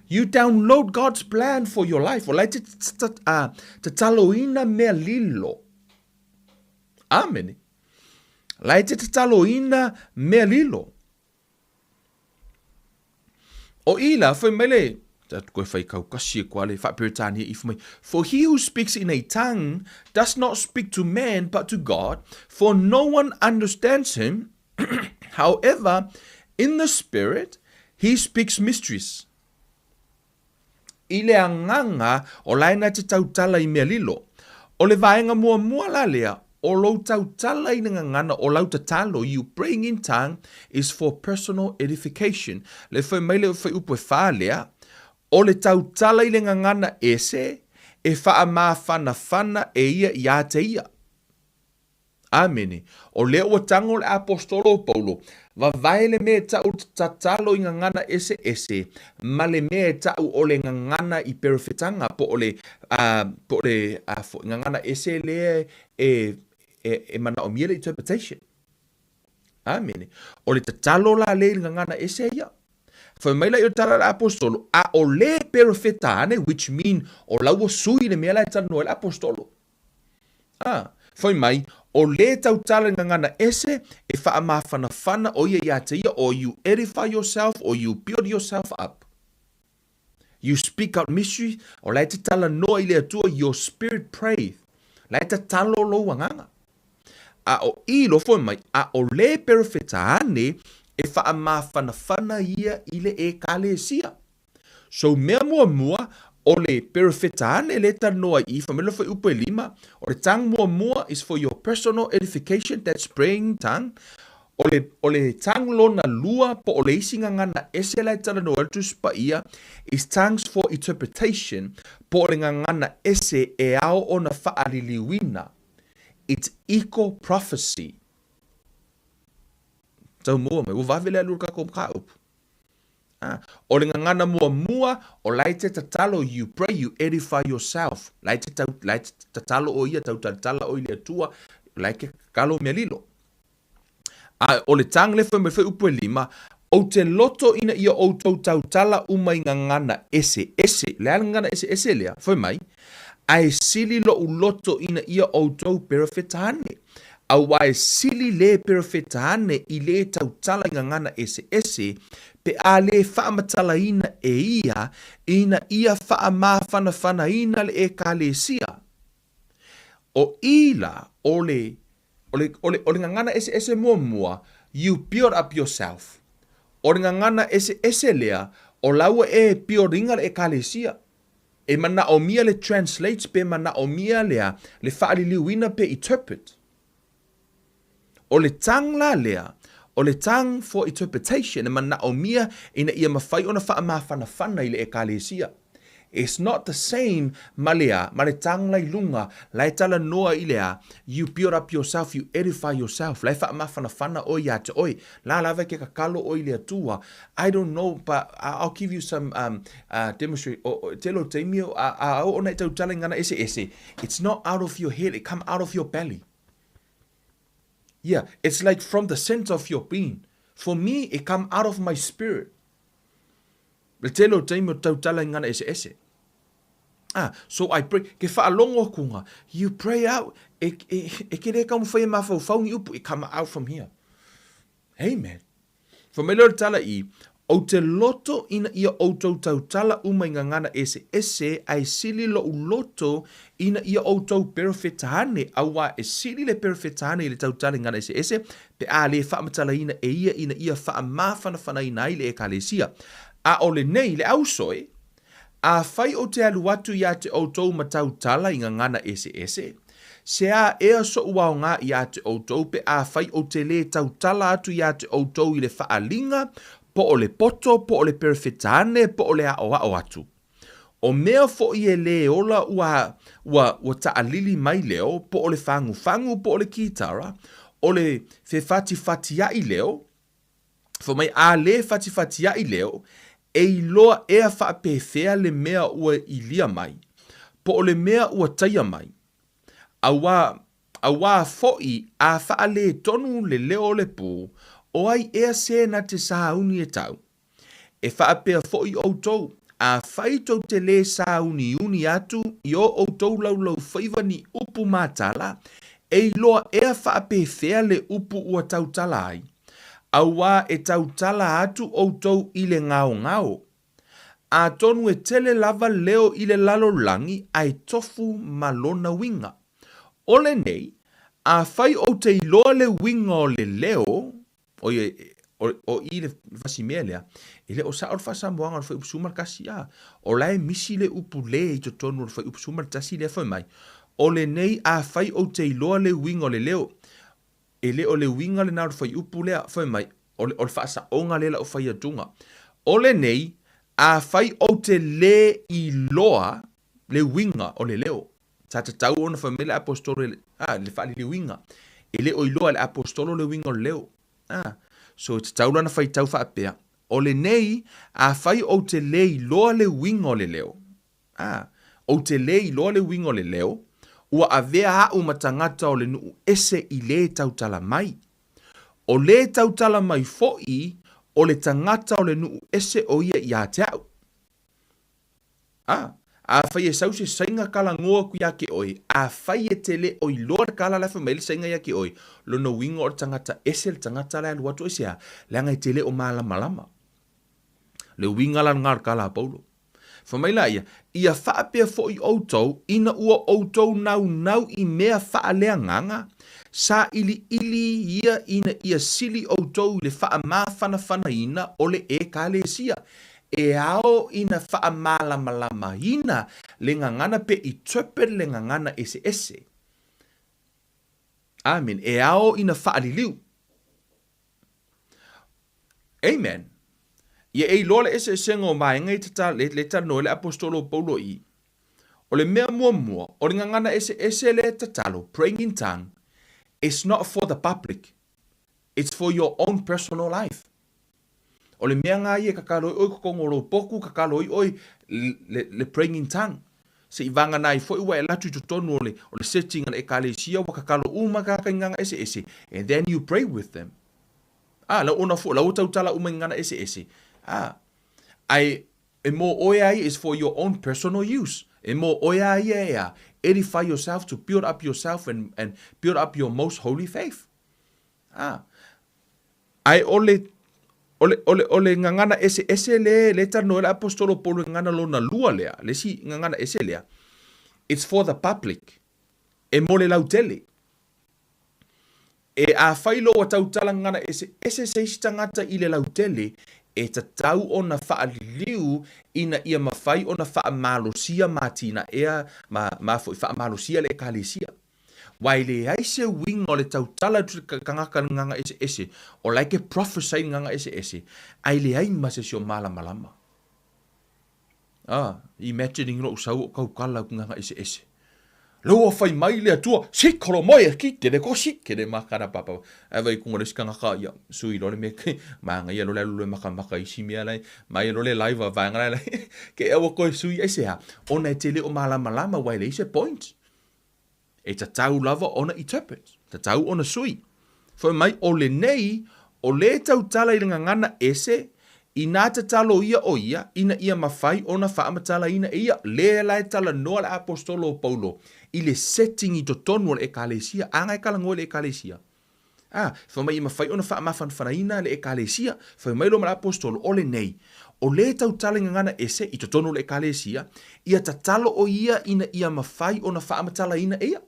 You download God's plan for your life. O lai te tatalo ina mea lilo. Amen. Lai te tatalo ina mea lilo. O ila, whai mele, koe whai kaukasi e kua le whaperitani e ifumai. For he who speaks in a tongue does not speak to man but to God, for no one understands him. However, in the spirit, he speaks mysteries. I le anganga o laina te tautala I mea lilo. O le vaenga mua la lea, o lau tautala I ngangana o lau tatalo, you praying in tongue is for personal edification. Le whai maile o whai upo e whaalea, o le tautala I le ngangana ese, e wha maa whana e ia te ia. Amene. O leo o tango le Apostolo Paulo, va vaile me tau tatalo I ngangana ese, ma le me tau o le ngangana I perfetanga, po o le ngangana ese le e mana o miele interpretation. Amen. O le tatalo la le ngangana ese ia. Fa maila I tala le Apostolo, a o le perfetane, which mean o lau sui le mea la tano le Apostolo. Foi mai, o le tautala ngangana ese, e whaamawhanawhana o ia te ia, or you edify yourself, or you build yourself up. You speak out mystery, o lai te tala noa i le atua, your spirit prays. Lai te talo lo wanganga. A o i lo foi mai, a o le perfetane e whaamawhanawhana ia i le e kalesia. So mea mua, o le perfetane le tanoa i whamela whai upo e lima, o le tang mua is for your personal edification, that's praying tang. O le tang lona lua po o le isinga ngana ese lai tala no altus pa ia is tangs for interpretation po o le ngana ese e ao o na whaaliliwina. It's eco prophecy. Tau mua mai, wavavele alur ka kou ka upu. O le ngana mua o lai te tatalo, you pray, you edify yourself. Lai te tatalo o ia tau tatala o ile atua, lai ke kalo mea lilo. O le tang le me whai upu e lima, o te loto ina ia o tau tala umai ngana ese. Le ala ngana ese lea, whai mai, ai sili lo u loto ina ia o tau perfetane. A wai sili le perfetane i le tau tala ngana ese, pe a le whaamatala ina e ina ia whaamawhanawhana ina le e kalesia. O ila, o le ngana ese mua, you build up yourself. O le ngana ese lea, o laua e buildinga le e kalesia. E mana o mia le translates, pe mana o mia lea, le whaaliliwina pe interpret. O le tang la lea, o le tang for interpretation, e mana o mia ina ia mawhai ona whaamawhanawhana i le e kalesia. It's not the same ma le tang lai lunga, lai tala noa i lea, you build up yourself, you edify yourself, lai whaamawhanawhana o ia te oi, la lava ke kakalo o i lea tua. I don't know, but I'll give you some demonstration. Telo teimio, o nei tau tala ngana ese. It's not out of your head, it come out of your belly. Yeah, it's like from the center of your being. For me, it come out of my spirit. Le telo teimio tau tala ngana ese. So I pray, ke whaalongo kunga, you pray out, e ke re ka mwhai mawhau ni upu, it come out from here. Amen. For me lor tala I, o te loto ina ia o tau tala umai ngana ese, ai sili lo u loto ina ia o tau perfetane, awa e sili le perfetane le tau tala ngana ese, pe a le whaamatala ina ina ia whaamawhanawhana ina i le e kalesia. A o le nei, le ausoi, a whai o te alu atu ia te outou matau tala i ngana ese. Se a ea so uao ngā ia te outou pe a whai o te le tau tala atu ia te outou i le whaalinga, po o le poto, po o le perfetane, po o le a o atu. O mea fo i e le ola ua taalili mai leo, po o le fangu, po o le kitara, o le fati i leo, fo mai a le fati i leo, e iloa ea whaapewhea le mea ua ilia mai, po o le mea ua taia mai. Awa foi a whaale tonu le leo le pū, o ai ea se na te sauni e tau. E whaapea foi o tou, a whaitou te le sauni atu, i o tou laulau whaiva ni upu mātala, e iloa ea whaapewhea le upu ua tautala ai. Awa e tautala atu o tou i le ngao. A tonu e tele lava leo i le lalo langi ai tofu malona winga. O le nei, a whai o te iloa le winga o le leo, o i le vasimea lea, i le o sa or whasamoanga o whai upsumar kasi a, o lai misi le upu le i to tonu o whai upsumar tasi le whai mai. O le nei, a whai o te iloa le winga o le leo, e le o le winga le nao whai upu lea whai mai, o le whaasa onga le la o whai atunga. O le nei, a whai o te le i loa le winga o le leo. Tata tau ona whai me le apostolo le whai le winga. E le o i loa le apostolo le winga o le leo. So te tau lana whai tau whaapea. O le nei, a whai o te le i loa le winga o le leo. O te le i loa le winga o le leo, ua avea hau matangata o le nuu ese i le tautala mai. O le tautala mai foi, o le tangata o le nuu ese o ia i a te au. A whai e sau se sainga kala ngoa ku ia ke oi. A whai e te le oi loa kala lefa maili sainga ia ke oi. Lona winga o tangata ese le tangata le alu atu ese a. Leanga i te le o malama. Le winga la ngar kala Paulo. Whamaila ia whaapea fo i outou, ina ua outou nau i mea faaleagaga, sa ili ia ina ia sili outou le whaamawhanawhanaina o le ekalesia. E ao ina whaamalamalamaina le ngangana pe i tupe le ngangana ese. Amen. E ao ina whaaliliu. Amen. Ia ei loa le ese ngo maenga i tata le tano le Apostolo Paulo i. O le mea mua, o le ngangana ese le tatalo, praying in tongue, it's not for the public. It's for your own personal life. O le mea ngā ia kakalo oi kokongoro poku, kakalo oi le praying in tongue. Se i vanga nai fo iwa e latu tutonu o le setting le ekalesia wa kakalo umaka nganga ese. And then you pray with them. La ona fo, la utautala umangana ese. E mo oia is for your own personal use. E mo oia edify yourself, to build up yourself and build up your most holy faith. Ai ole ngangana ese le tano le Apostolo Paulo ngana lona lua lea, le si ngangana ese lea. It's for the public. E mo le lautele. E a whailo o tautala ngana ese seistangata i le lautele, e tatau o na whaaliu ina ia mawhai o na whaamalosia matina ea whaamalosia le ekalesia. Wai le aise wing o le tautala kangaka nganga ese, o like prophesy nganga ese, ai le ai masesio malama. Imagining lo usau o kaukala nganga ese. Lo fai mai le atua, si kolo moe ki te le kosi, ke le makara papa. Awai kunga le skanga ka ia, sui lo le me ke, maanga ia lo le lule maka isi mea lai, mai lo le laiva vanga lai, ke ewa koe sui ese ha, ona e te le o malama wai le ise point. E ta tau lava ona interpret, ta tau ona sui. Fai mai o le nei, o le tau tala i ngana ese, ina te talo ia o ia, ina ia mawhai ona whaamatala ina ia, le lai tala noa le Apostolo Paulo, i le setting i to tonu le ekalesia, anga e kalangoa le ekalesia. Wha mai i mawhai ona whaamawhanwhanaina le ekalesia, wha mai lo ma le Apostolo, o le nei, o le tau tala ngana ese, i to tonu le ekalesia, ia ta talo o ia, ina ia mawhai ona whaamatala ina ia.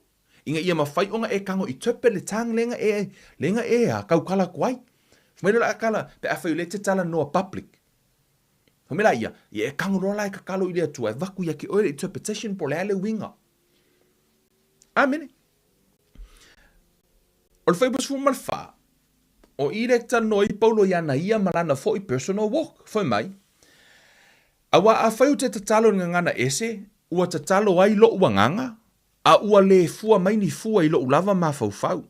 Inga ia mawhai onga e kango i tupe le tang lenga e kaukala kwai. Fumela la kala pe afa le te tala no public. Fumela ia e kango rola e kakalo i le atua e vaku ia ki oile interpretation po le winga. Amen. O le whaibas fu malfa o i rekta no i Paulo ia ia malana fo i personal walk. Fai mai. Awa a whaiu te tatalo ngana ese ua tatalo ai lo uanganga a ua le fua mai ni fua i lo ulava mafaufau.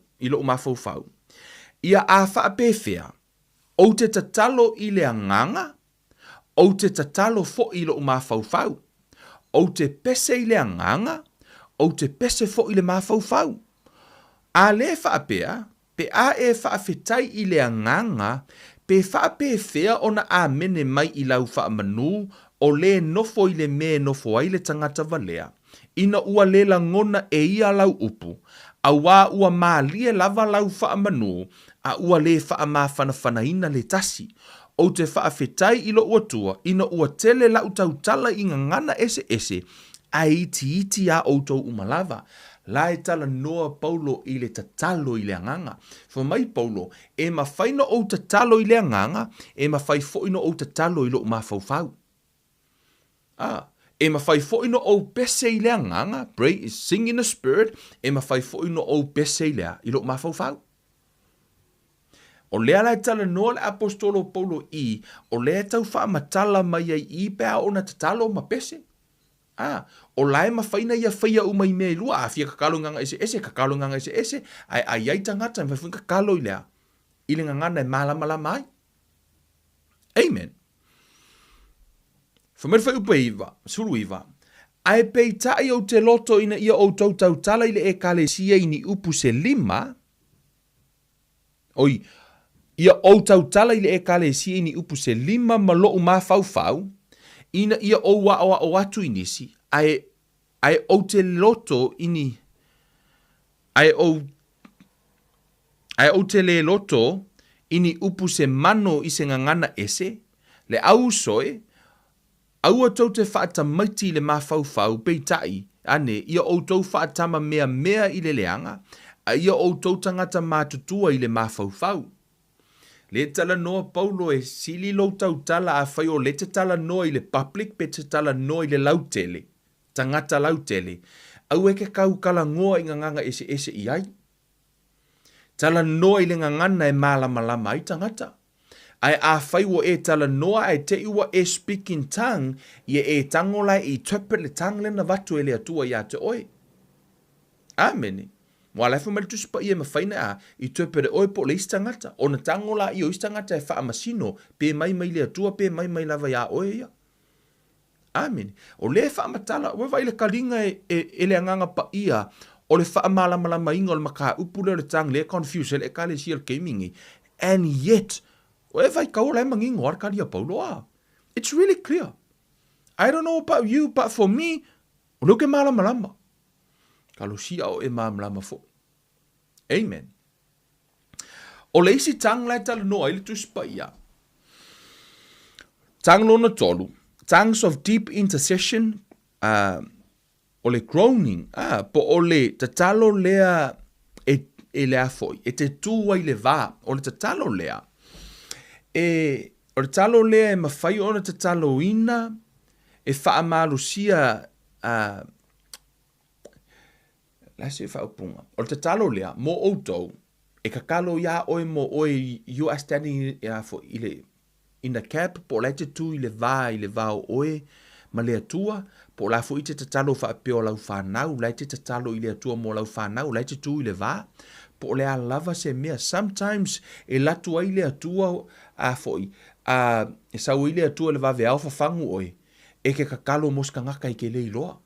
Ia a whaapewhea o te tatalo i le anganga, o te tatalo fo i lo mafaufau, o te pese i le anganga, o te pese fo i le mafaufau. A le whaapea, pe a e whaafetai i le anganga, pe whaapewhea ona a mene mai i lau whaamanu, o le nofo i le me nofo ai le tangata valea. Ina ua le langona e ia lau upu, a wā ua maalie lava lau whaamanu, a ua le whaamawhanawhanaina le tasi, o te whaafetai ilo ua tua, ina ua tele lau tautala i ngangana ese, a iti a outou umalava, la e tala noa Paulo i le tatalo i le anganga. Fa mai Paulo, e mawhaino o tatalo i le anganga, e mawhai foino o tatalo i lo mafaufau. E mawhai foino o pese i le anganga, pray, sing in the spirit, e mawhai foino o pese i lea, i lo mafaufau. O lea lai tala noa le Apostolo Paulo i, o lea tau whaamatala mai ai i pēa o na tatalo ma pese. O lai mawhaina ia whaia umai mea lua, a fia kakalo nganga ese, ai ai tangata, mai whain kakalo i lea, i le ngangana e malama mai. Amen. Whamere whai upa iwa, suru iwa, ai pei tai o te loto ina ia o tautau tala i le ekalesia ini upu se lima, oi, ia o tautala i le ekalesia ini upu se lima ma lo uma fau, ina ia o wa o atu inisi, ai o te loto ini, ai o te le loto ini upu se mano i se ngangana ese, le au soe, au a tau te whaata maiti le mawhauwhau peitai, ane, ia o tau whaatama mea i le leanga, a ia o tau tangata mātutua i le mawhauwhau. Le tala noa Paulo e sili lo tau tala a whai o le te tala noa i le public, pe te tala noa i le lautele, tangata lautele, au eke kau kala ngoa i nganganga ese i ai. Tala noa i le ngangana e malamalama ai tangata. Ai a whai wo e tala noa e te iwa e speak in tongue, ia e tangola i interpret le tang le na watu e le atua i a te oe. Amen. Wa la fa mal tu spa ia mawhaina a i interpret oe po le istangata. O na tangola i o istangata e wha amasino, pe mai le atua, pe mai lava ia oe ia. Amen. O le wha amatala, oe vai le karinga e le anganga pa ia, o le Faamalamalaina inga o le maka upule o le tang le confuse le kale si el kemingi. And yet, o e vai kaola e mangingo ar karia Paulo a. It's really clear. I don't know about you, but for me, o no ke malamalama. Kalo si au e malamalama fo. Amen. O le isi tang lai tala noa ili tu spa ia. Tang lona tolu. Tongues of deep intercession, o le groaning, po o le tatalo lea e lea foi, e te tua i le vā, o le tatalo lea. O le talo lea e mawhai o le tatalo ina, e whaamalusia, lasi e whaupunga. O le tatalo lea, mo outou, e kakalo ia oe mo oe you are standing for i le in the cap, po la te tu i le vā o oe, ma le atua, po la fu i te tatalo wha apeo lau whanau, la te tatalo i le atua mo lau whanau, la te tu i le vā, po le a lava se mea, sometimes e latu ai le atua a foi, e sau i le atua le vā veao whafangu oe, e ke kakalo moska ngaka i ke le iloa.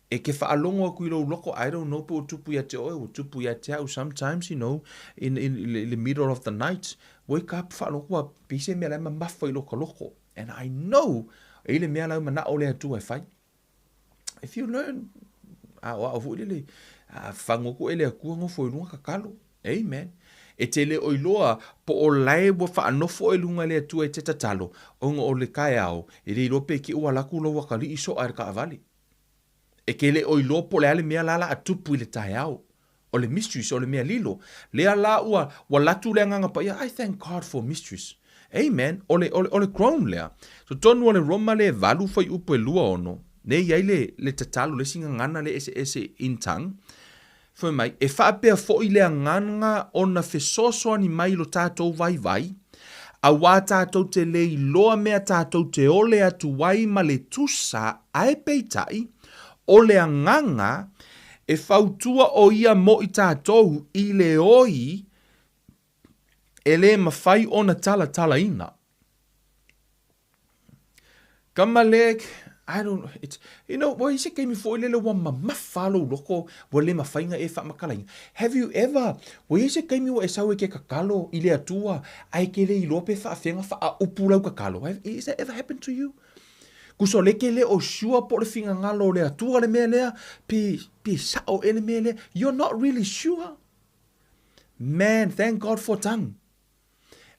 E ke whaalongo aku i lo loko, I don't know, po tupu ia te oe, o tupu ia te au, sometimes, you know, in the middle of the night, wake up, whaalongo a pise mea lai ma mawha i loko, and I know, e le mea lau mana o le atua e whai. If you learn, o fuilele, whangoko e le akua ngofo i lunga kakalo, amen. E te le oiloa, po o lai wa whaanofo e lunga le atua e te tatalo, onga o le kai au, e le ilope ki ua laku lo wakali iso aere ka avali. E ke le oiloa po le ale mea lala atupu i le tae au, o le mysteries, o le mea lilo, le ala ua latu le nganga pa ia, I thank God for mysteries. Amen, o le crown lea. So tonu o le roma le valu fai upo e lua ono, ne iai le tatalo le singa ngana le ese in tang, foi mai, e whaapea fo i le nganga o na fesoso ani mai lo tātou vai, a wā tātou te le iloa mea tātou te ole atu wai ma le tusa ae peitai, o le nganga e whautua o ia mo i tātou i le oi e le mawhai o na tala ina. Kama le, I don't know, it's, you know, wa ise kei mi fo ilele wa mawhalo loko wa le mawhainga e whamakalainga. Have you ever, wa ise kei mi wa e sau e ke kakalo i le atua, ai ke le ilope whaafenga wha upulau kakalo. Has that ever happened to you? Kuso leke le o shua po le finga ngalo le atua le mea lea, pi sao ele mea lea, you're not really sure. Man, thank God for tongue.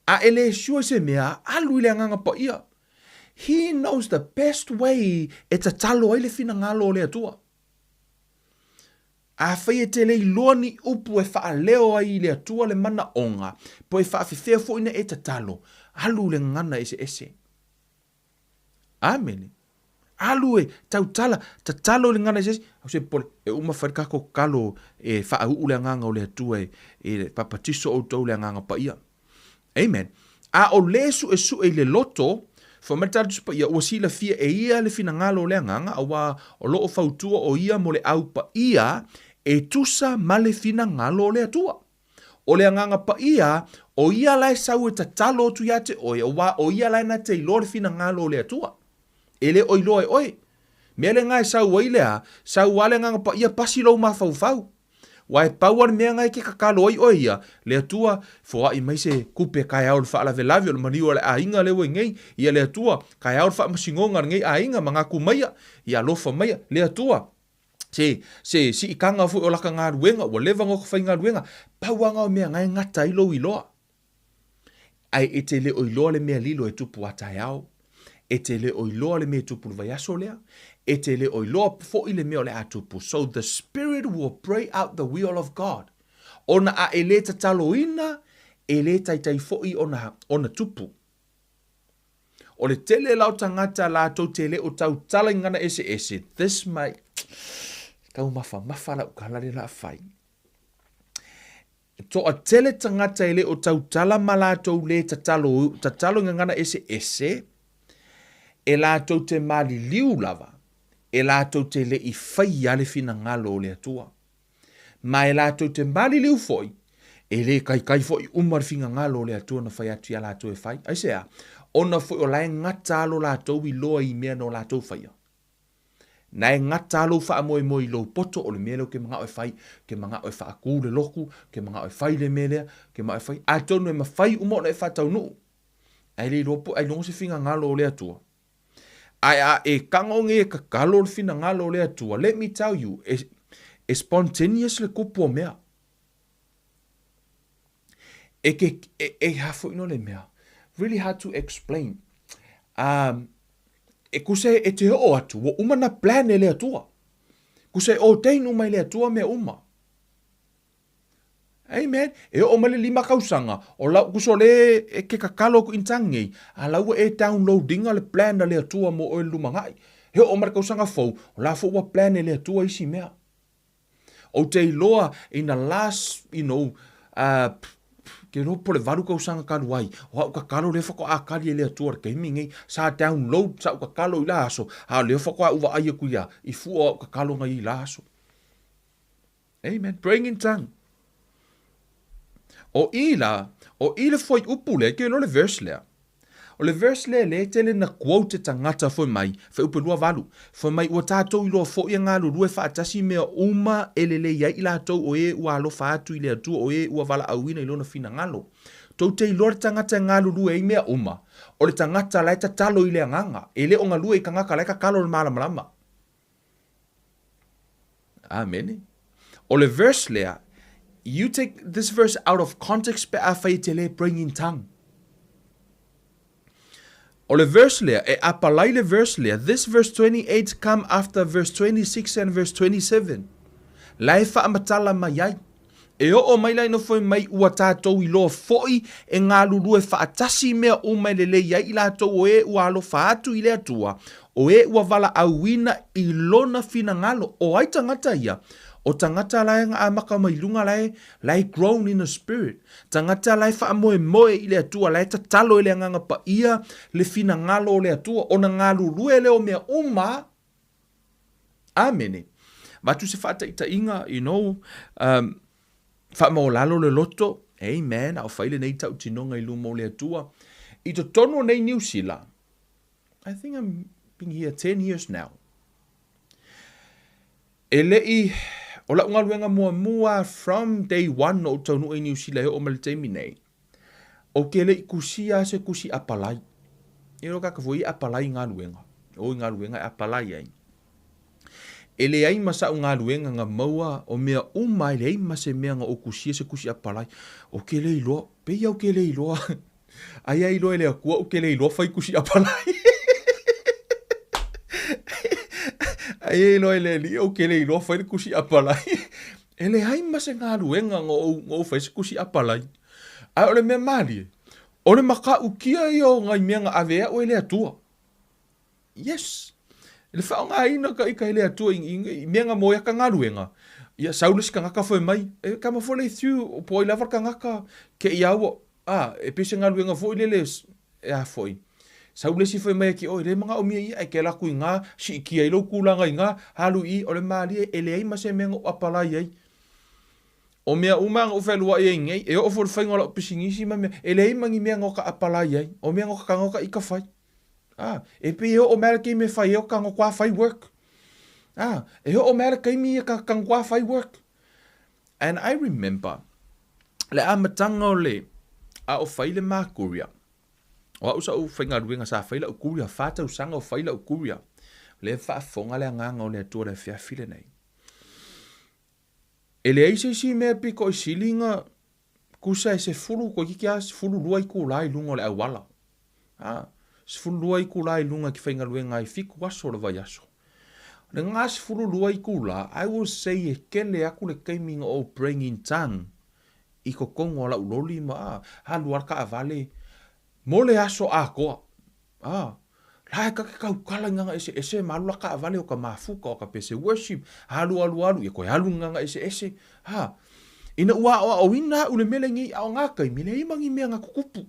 A ele shua se mea, alu ile nganga pa ia. He knows the best way e ta talo ai le fina ngalo le atua. A whai e te le iloa ni upu e wha leo ai le atua le mana onga, po e wha whiwhea fo ina e ta talo, alu le ngana ese. Amen. Alu e tau tala, ta talo le ngana ese, au se pole, e uma whaikako kalo e wha au le nganga o le atua e papatiso o tau le nganga pa ia. Amen. A o lesu e su e le loto, whamatatu sipa ia ua sila fia e ia le fina ngalo le nganga, awa o loo fautua o ia mo le au pa ia, e tusa ma le fina ngalo le atua. O le nganga pa ia, o ia lai sau e tatalo tu ia te oe, o ia lai na te ilo le fina ngalo le atua. Ele oi loe oi. Mea le ngai sau wailea, sau wale nganga pa ia pasi lau ma fau. Wai power mea ngai ke kakalo oi oia. Le atua, fo ai mai se kupe kai au le wha lave lave o le maniwa le ainga le wai ngei. Ia le atua, kai au le wha masingonga ngei ainga mangaku maia. Ia lofa maia, le atua. Se si ikanga fu o laka ngā ruenga, o lewa ngoko whai ngā ruenga. Pauanga o mea ngai ngata ilo iloa. Ai e te le o iloa le mea lilo e tupu atai au. E te le o iloa le mea tupu vai aso lea. E te le o iloa fo i le mea le atupu. So the Spirit will pray out the will of God. Ona a e le tataloina, e le taitai fo i ona tupu. O le tele lau tangata la tau tele o tau tala Gagana Eseese. This might... Kau mafa la ukalare la fai. To a tele tangata ele o tau tala malato le tatalo Gagana Eseese. E la tau te mali liu lava. E la tau te le i fai ale fina ngalo o le atua. Ma e la tau te mali liu foi. E le kai foi umar finga ngalo o le atua na fai atu ya la tau e fai. Aisea, ona foi o lai ngata alo la tau i loa i mea no la tau fai. Na e ngata alo wha moe moe lo poto o le mele o ke mga o fai, ke mga o wha aku le loku, ke mga o fai le mele, ke mga o fai, a tonu e ma fai umo na e wha tau nuu. Ai le lopo, ai longo se finga ngalo o le atua. Ai a e kangonge e kakalo le fina ngalo o le atua. Let me tell you, e spontaneous le kupu o mea. E hafo ino le mea. Really hard to explain. E kuse e te o atu, wo uma na plan e le atua. Kuse o teinu mai le atua mea uma. Amen. E o male lima kausanga. O lau kuso le e ke kakalo ku intangi. A lau e downloadinga le plan le atua mo o e lumangai. He o male kausanga fau. O la fau wa plan le atua isi mea. O te iloa in the last, ke ropo le varu kausanga karuai. O hau kakalo le whako a kari le atua ke mingi. Sa download sa u kakalo i la aso. Ha le whako a uwa aia kuia. I fu o kakalo ngai i la aso. Amen. Praying in tongue. O ila foi upule ke lo le verse lea. O le verse le tele na quote tangata foi mai, fe upelua valu. Foi mai ua tātou ilo fo ia ngā lurue whaatasi mea uma elele ia ila tau o e ua alo whaatu i le atua o e ua vala auina ilo na fina ngalo. Tau te ilo le tangata ngā lurue i mea uma. O le tangata lai ta talo i le anganga. E le o ngā lue i kangaka lai ka kalo le malamalama. Amen. O le verse lea, you take this verse out of context pe a fai te le praying in tongue. O le verse lea, e apalai le verse lea, this verse 28 come after verse 26 and verse 27. Lai whaamatala mai ai. E o mai lai no foi mai ua tātou i loa foi e ngā lulue whaatasi mea o mai lele iai i lātou o e ua alo whaatu i le atua. O e ua vala auina i lona fina ngalo. O ai tangata ia. O tangata lai ngā amaka mai lunga lai grown in the spirit. Tangata lai wha moe moe i le atua, lai ta talo i le nganga pa ia, le fina ngalo o le atua, o na ngā lulue le o mea uma. Amene. Matu se whata i ta inga, wha mo lalo le loto, amen, au whaile nei tau tinonga i lumo le atua. I to tono nei New Zealand. I think I'm been here 10 years now. E lei... O la unga luenga mua from day one o taunu e New Zealand o maliteimi nei. O ke le kusia se kusi apalai. E ro kaka foi apalai ngā luenga. O ngā luenga apalai ai. E le ai masa ngā luenga ngā maua o mea umai le ai mase mea ngā o kusia se kusi apalai. O ke le iloa. Pei au ke le iloa. Ai ai iloa ele akua o ke le iloa fai kusi apalai. Ai lo ele li o ke le ilo fai kusi apalai. Ele hai mase ngā ruenga ngō fai kusi apalai. Ai ole mea mali. Ole maka ukia i o ngai mea ngā avea o ele atua. Yes. Ele whao ngā ina ka ika ele atua i mea ngā moia ka ngā ruenga. Ia saulis ka ngaka fai mai. E kama fole through o poi lava ka ngaka ke i awa. E pese ngā ruenga fo i lele e a foi. Saulesi foi mai ki o le mga o mia i ai ke la ku nga si ki ai lo kulanga nga halu i o le mali e le ai mase mengo apalai ai o mea uma o felua i ngai e o for fainga lo pisingisi ma e le ai mangi mea ngoka apalai ai o mea ngoka ngoka i ka fai e pe o mea ke me fai o ka ngoka fai work e o mea ke mi ka ngoka fai work And I remember, le amatanga o le, a o whaile mā kuria. O au sa o whainga ruenga sa whaila o kuria, whāta usanga o whaila o kuria. Le whaafonga le anganga o le atua le whiawhile nei. E le eise si mea piko i silinga, kusa e se fulu, ko kiki a se fulu lua i kulai lunga o le awala. Se fulu lua i kulai lunga ki whainga ruenga i fiku aso le vai aso. Le ngā se fulu lua i kula, I will say e kele aku le keiminga o bringing tongue. I ko kongo la uloli ma halu arka avale mole aso a koa la ka ka kala nga ese malu ka avale o ka mafuka o ka pese worship halu e ko halu nga ese ina ua o ina ule melengi au nga kai mile imangi me nga kukupu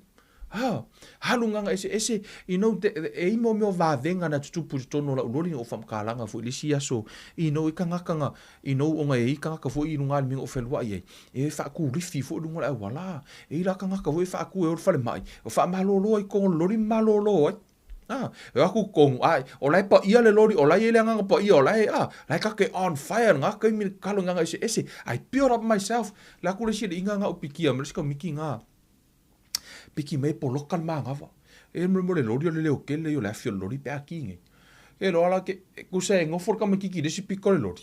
halu nga ese e imo me va venga na tupu tono la uloli o fam kalanga fu lisia so ino ikanga kanga ino o nga ikanga ka fu inu ngal mi o felwa ye e fa ku rifi fu lunga la wala e la kanga ka fu fa ku e o fale mai o fa malolo i ko lori malolo e aku kong ai o lai pa ia le lori o lai ele nga pa ia o lai lai ka ke on fire nga ka mi kalo nga ese I build up myself la ku le si inga nga o pikia me ska miki nga piki me polokan mangava e mo le lori le o kele yo la fio lori pe akinge e lo ala ke ku se ngo for ka me kiki de si piko le lori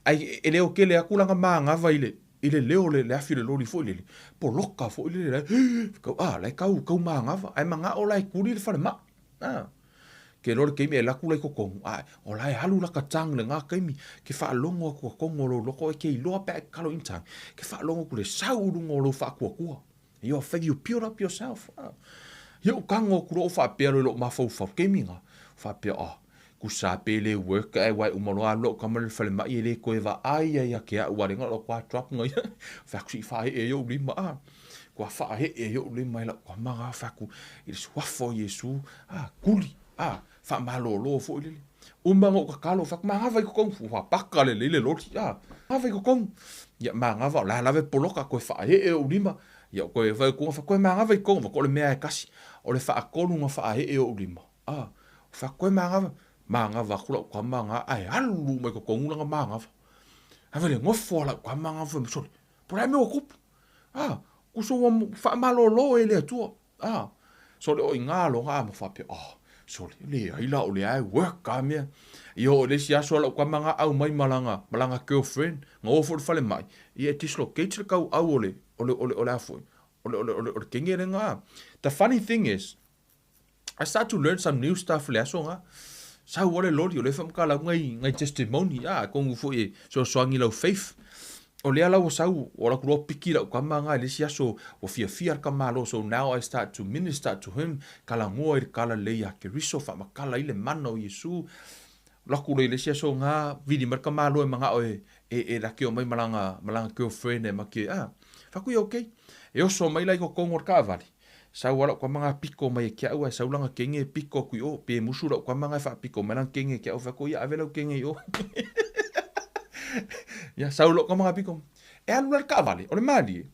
ai ele o kele akulanga mangava ile leo le fio le lori fo ile poloka fo ile la ka mangava ai manga o lai kuri le fa ma ke lori ke me la kula ko kong o lai halu la ka tang le nga ke mi ke fa longo ko kongo lo ko ke lo pe kalo intang ke fa longo ku le sau lo fa ku you figure you build up yourself. You kango kuro fa pelo lo mafo fa keminga. Fa pe ku sa pele work ai wai umalo lo kamal fale ma ile ko eva ai ya ke a waringa lo kwa trap ngo. Fa ku fa e yo lima ko fa he e yo lima la ko ma fa ku il swa fo yesu kuli fa malo lo fo ile. Umbango ka kalo fa ma va ko kong fu fa pakale le lo ha va ko kong ya ma va la ve poloka ko fa he e lima. Ya ko e vai ko fa ko manga vai ko ko le mea kasi o le fa ko nga fa e o lima fa ko manga va ko ko manga ai alu me ko nga manga ha vele ngo fo la ko manga fo so por ai me o ku ku so fa malo lo ele tu so le o ngalo nga mo fa pe so le ai la o le ai work ka me yo le sia so la ko manga au mai malanga girlfriend ngo fo fa le mai e dislocate ka au ole ole afo ole kingerenga. The funny thing is I start to learn some new stuff le asonga sa ole lori ole fam kala ngai testimony kong fo e so swangi lo faith ole ala o sau ora ku piki la kamanga le sia so o fia ka malo so now I start to minister to him kala ngoi kala le ya ke riso fa makala ile mano yesu laku le sia so nga vidi marka malo manga e la ke o mai malanga girlfriend e maki faku okay e oso mai lai ko kongor ka vali sa wala ko manga piko mai ke au sa ulanga kenge piko ku o pe musura ko manga fa piko malang kenge ke au faku ya avelo kenge yo ya sa ulo ko manga piko e alu ka vali o le mali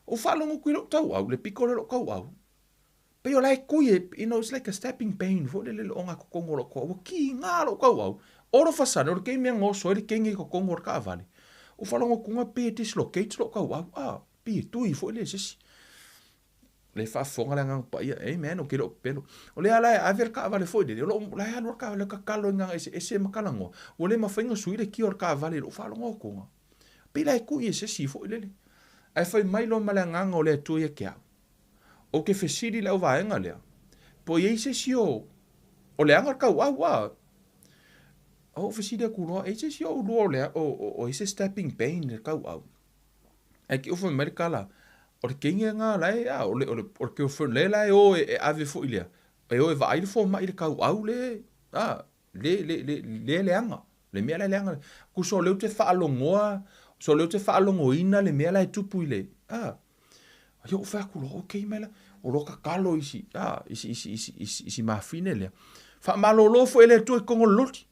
o falongo ku lo tau au le piko lo ka au pe yo lai ku it's like a stepping pain fo le onga ko kongor ko ki nga lo ka au oro fa no ke me ngo so le kenge ko kongor ka vali o falongo ku nga pe dislocate lo ka au pi tui fo le sisi le fa fonga la ngang pa amen o ke lo pelo o le ala aver ka vale fo de lo la ya no ka le ka kalo ngang ese makalango o le ma fainga sui le ki or ka vale lo falongo ko nga pi la ku sisi fo le ai fa mai lo malanga o le tu ye kia o ke fesiri la va nga le po ye sisi o le anga ka wa o fesiri ku lo sisi o lo le o ese stepping pain ka wa ai ki ofo merkala o kinga nga lai o ke ofo le lai o ave fo ilia e o vai fo mai ka au le le anga le mea le anga ku so le te fa longoa so le te fa longoina le mea lai tupu ile yo fa ku lo okay mela o lo ka kalo isi isi mafine le fa malolo fo ele tu ko ngoloti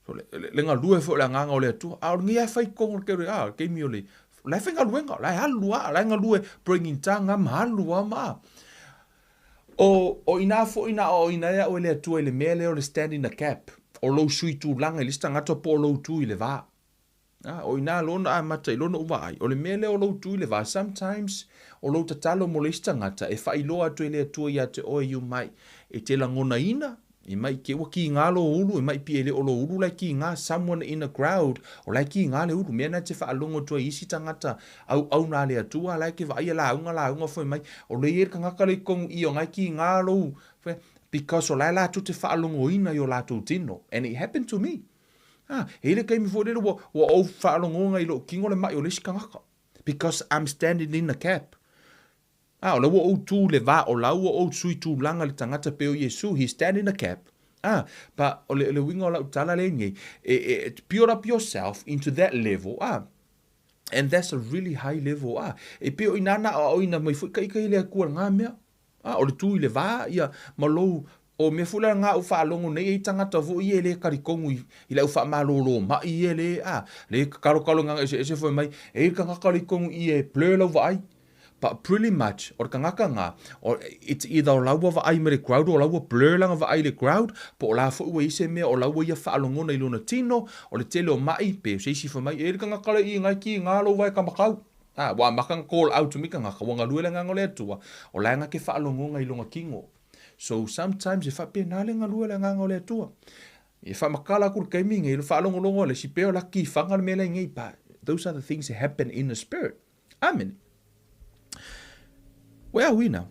so le nga lue fo la nga ole tu ngia fai ko ke mi ole la fenga luenga la halua la nga lue bringing tanga malua ma o ina ya o le tu ele mele o le stand in the cap o lo sui tu langa lista nga to po lo tu ile va O ina lona a mata ilona uwa ai. O le mele o lo tu le va. Sometimes o lo tatalo mo le istangata e whailoa atu ele atua ia te oe iu mai e te langona ina. I mai ke wa ki ngā lo ulu, i mai pi ele o lo ulu lai ki ngā someone in a crowd, o lai ki ngā le ulu, mea na te whaalongo tua isi tangata au nā le atua, lai ke vai la unga foi mai, o le ka ngaka le kongu i o ngai ki ngā lo, because o lai la tu te whaalongo ina i o la tu tino, and it happened to me. Hele kai mi fo le wa o whaalongo ngai lo kingo le mai o le si ka ngaka, because I'm standing in the cap. O laua o tu le va o laua o sui tu langa le tangata peo Yesu, he stand in a cap. But o le winga o lau tala le ngai, build up yourself into that level. And that's a really high level. E peo inana o ina mai fui kai le kua ngā mea. O le tu i le va ia malou o me fula ngā u whaalongo nei e tangata vo i ele karikongu i le u whaamalolo ma i ele. Le karokalo nganga ese foi mai, e ka ngakarikongu i e pleur lau vai. But pretty much, or kangaka ngā, or it's either o laua va ai me le crowd, o laua blur langa va ai le crowd, po o la fo ua ise mea, o laua ia whaalongona i lona tino, o le tele o mai, pe o seisi fa mai, e le kangaka le i ngai ki ngā lo vai kamakau. Wa makang call out to me kangaka, wanga lue le ngangole atua, o la ngake whaalongonga i longa kingo. So sometimes e whape nā le ngalue le ngangole atua. E whamakala kur kaiminga, e le whaalongolongo le si peo la ki whangal me le ngai, but those are the things that happen in the spirit. Amen. Where are we now?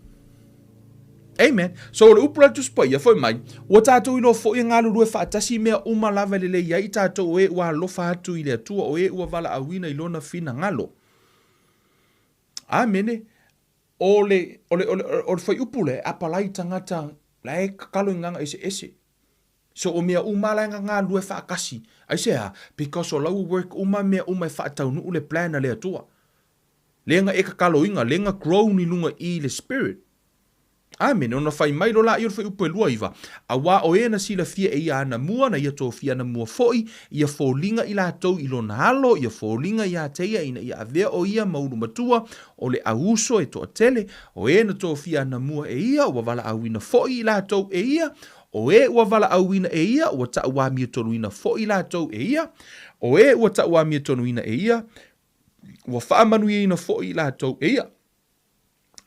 Amen. So le upula tu spa ia foi mai. O tātou ino fo i ngā lulu e whaatasi mea uma lava le ia i tātou e ua lofa atu i le atua o e ua wala awina i lona fina ngalo. Amene. O le fai upule apalai tangata la e kakalo i nganga ese. So o mea uma la ngā lulu e whaakasi. I say because o lau work uma mea uma e whaatau nu le plana le atua. Lenga e kakalo inga, lenga grow ni lunga i le spirit. Amen. Ona fai mai lo la i o fai upo e lua iwa. A wā o e na sila fia e ia ana mua, na ia tō fia ana mua foi, ia fōlinga i la tau i lo na halo, ia fōlinga i a teia ina ia avea o ia mauru matua, o le auso e tō tele, o e na tō fia ana mua e ia, ua wala awina foi i la tau e ia, o e ua wala awina e ia, ua ta ua mia tonuina foi i la tau e ia, o e ua ta ua mia tonuina e ia, ua whaamanu i na fo i la tau e ia.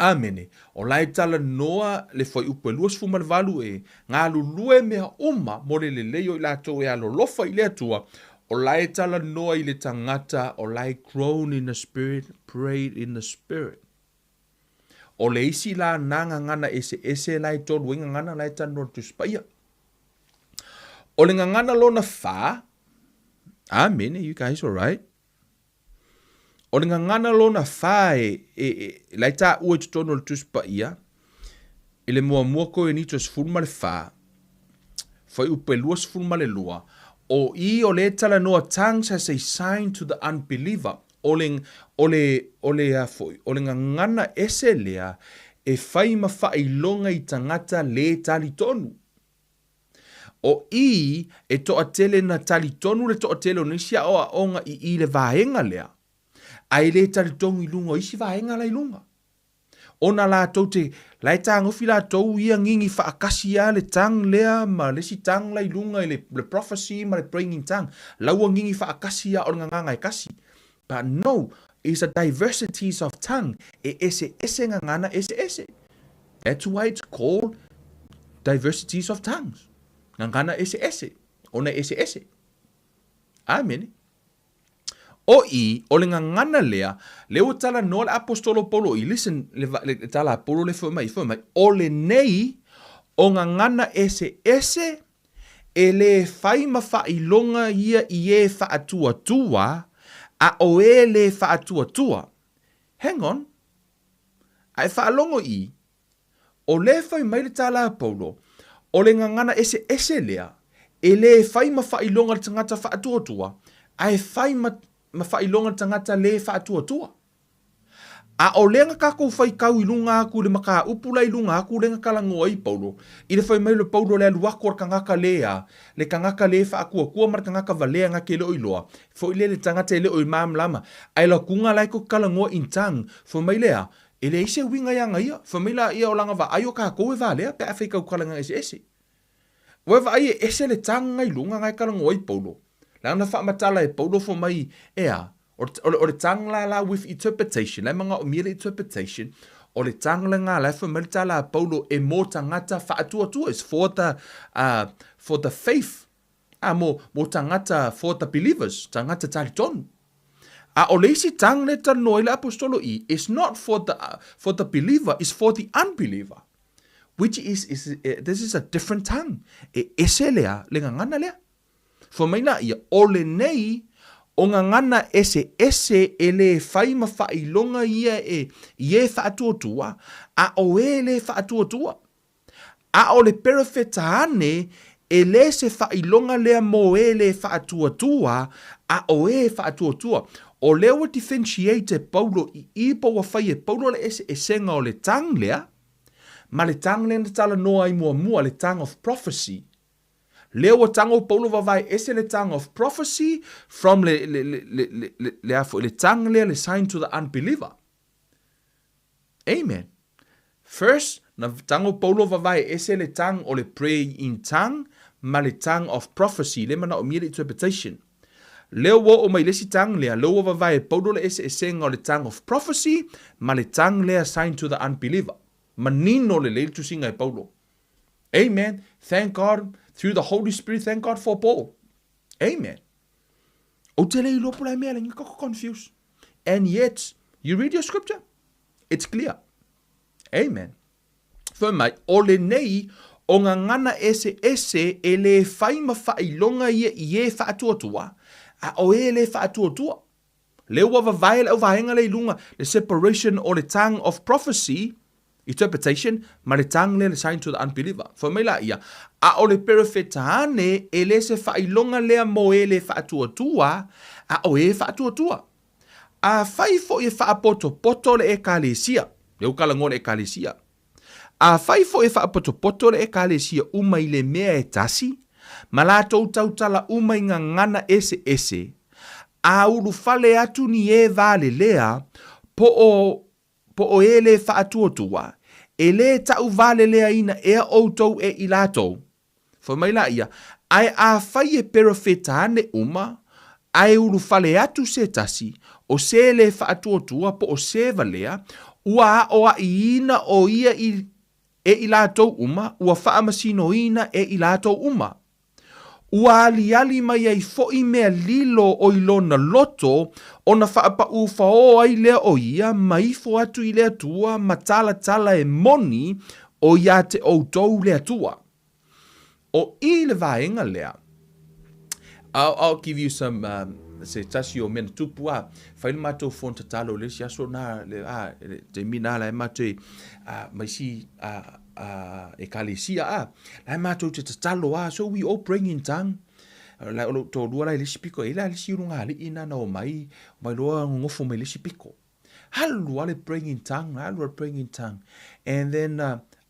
Amene. O lai tala noa le fai upe luas fumal valu e ngā lulue mea uma mo le leo i la tau e alo lofa i le atua. O lai tala noa i le tangata o lai grown in the spirit, prayed in the spirit. O le isi la nanga ngana ese lai tolu inga ngana lai tano tu spaya. O le ngana lona fa. Amene, you guys all right? O le ngana lona whae lai tā ua tutono le tuspa ia, e le mua koe ni tos fulma le wha, whai upe luas fulma le lua, o i o le tala noa tongues as a sign to the unbeliever, o le ngana ese lea, e whai ma whai longa i tangata le tali tonu. O i e toa tele na tali tonu le toa tele o nisia o a onga i le vahenga lea. Ai le tali tongu i lunga, isi vahenga lai lunga. Ona la tau te, lai tang ofi la tau ia ngingi whaakasi a le tang lea, ma le si tang lai lunga, le prophecy, ma le praying in tang. Laua ngingi whaakasi a o nganga e kasi. But no, it's a diversities of tongue. E ese ngangana ese. That's why it's called diversities of tongues. Ngangana ese. Ona ese. Amen. O le ngangana lea, leo tala no le Apostolo Paulo i, listen, le tala Paulo le fwmai, o le nei, o ngangana ese, e le whai mawhailonga ia i e whaatua, a o e le whaatua. Hang on, ai whaalongo i, o le whai mai le tala Paulo, o le ngangana ese lea, e le whai mawhailonga le tangata whaatua, ai whai mawhailonga tangata le whaatua. A o lenga kako whai kau i lunga aku le maka upula i lunga aku lenga kalangoa i Paulo. I le whai mai le Paulo le aluako ar kangaka lea. Le kangaka le whaakua kua mar kangaka valea ngake leo i loa. Fo i le tangata leo i maam lama. Ai la kunga laiko kalangoa in tang. Fo mai lea. E le ise winga ia ngaia. Fo mai la ia o langa wa ayo ka koe va lea. Pe a whai kau kalanga ese. Wewa ai ese le tanga i lunga ngai kalangoa i Paulo. La na whaamatala e Paulo fo mai o le tangla la with interpretation, le mga o mire interpretation, o le tangla ngā la whamatala a Paulo e mō tangata whaatua is for the faith, mō tangata for the believers, tangata tali tonu. O leisi tang le tano ele apostolo I, it's not for the believer, it's for the unbeliever. Which is this is a different tongue. Ese lea, le ngangana lea. For maina ia, o le nei, o ngangana ese ele whaima whailonga ia ie whaatuotua, a o ele whaatuotua. A o le perefetahane, ele se whailonga lea mo ele whaatuotua, a o whaatuotua. O leo differentiate Paulo I po wa whai Paulo le esenga o le tang lea, ma le tang le tala noa I mua le tang of prophecy. Leo tang o Paulo vavai ese le tang of prophecy from le tang le sign to the unbeliever. Amen. First, na tang o Paulo vavai ese le tang o le pray in tongue, ma le tang of prophecy, le mana o mire interpretation. Leo wo o mai lesi tang lea, leo wa vai Paulo le ese senga o le tang of prophecy, ma le tang lea sign to the unbeliever. Manino le leil tu singa e Paulo. Amen. Thank God, through the Holy Spirit, thank God for Paul. Amen. O te lei lopo lai mea, lengi kako confused. And yet, you read your scripture, it's clear. Amen. For mai, o le nei, o ngā ngana ese e le whaima whailonga ie whaatuatua, a o le whaatuatua. Leo wa vavae au vahenga le ilunga, the separation o le tongue of prophecy, interpretation, ma le tongue le sign to the unbeliever. For me la ia, a o le perefetahane, le se whailonga lea mo le whaatuatua, a o whaatuatua. A whai fo whaapoto le ekalesia, leo kalango le ekalesia. A whai fo whaapoto le ekalesia umai le mea e tasi, ma la tautala umai ngā ngana ese, a uru fale atu ni vale lea, po o le whaatuotua, le tau vale lea ina outou ilatou. For mai la ia, ai a whai e perofetane uma, ai uru fale atu se tasi, o se le whaatuotua po o se valea, ua o a ina o ia ilatou uma, ua whaamasino ina ilatou uma. Ua ali mai ai fo'i mea lilo o ilona loto, o na whaapa ufa o ai lea o ia, maifo atu I lea tua, matala e moni, o ia te outou lea tua. O I le vaenga lea. I'll give you some, se tasi o mena tupua, whaile matou fonta talo le si aso na, te mina la e matou, maisi, e kalesia la matou te tatalo so we all bring in tongue la o to lua la lisi piko ila lisi runga li ina na o mai loa ngofo mai lisi piko halu ale bring in tongue and then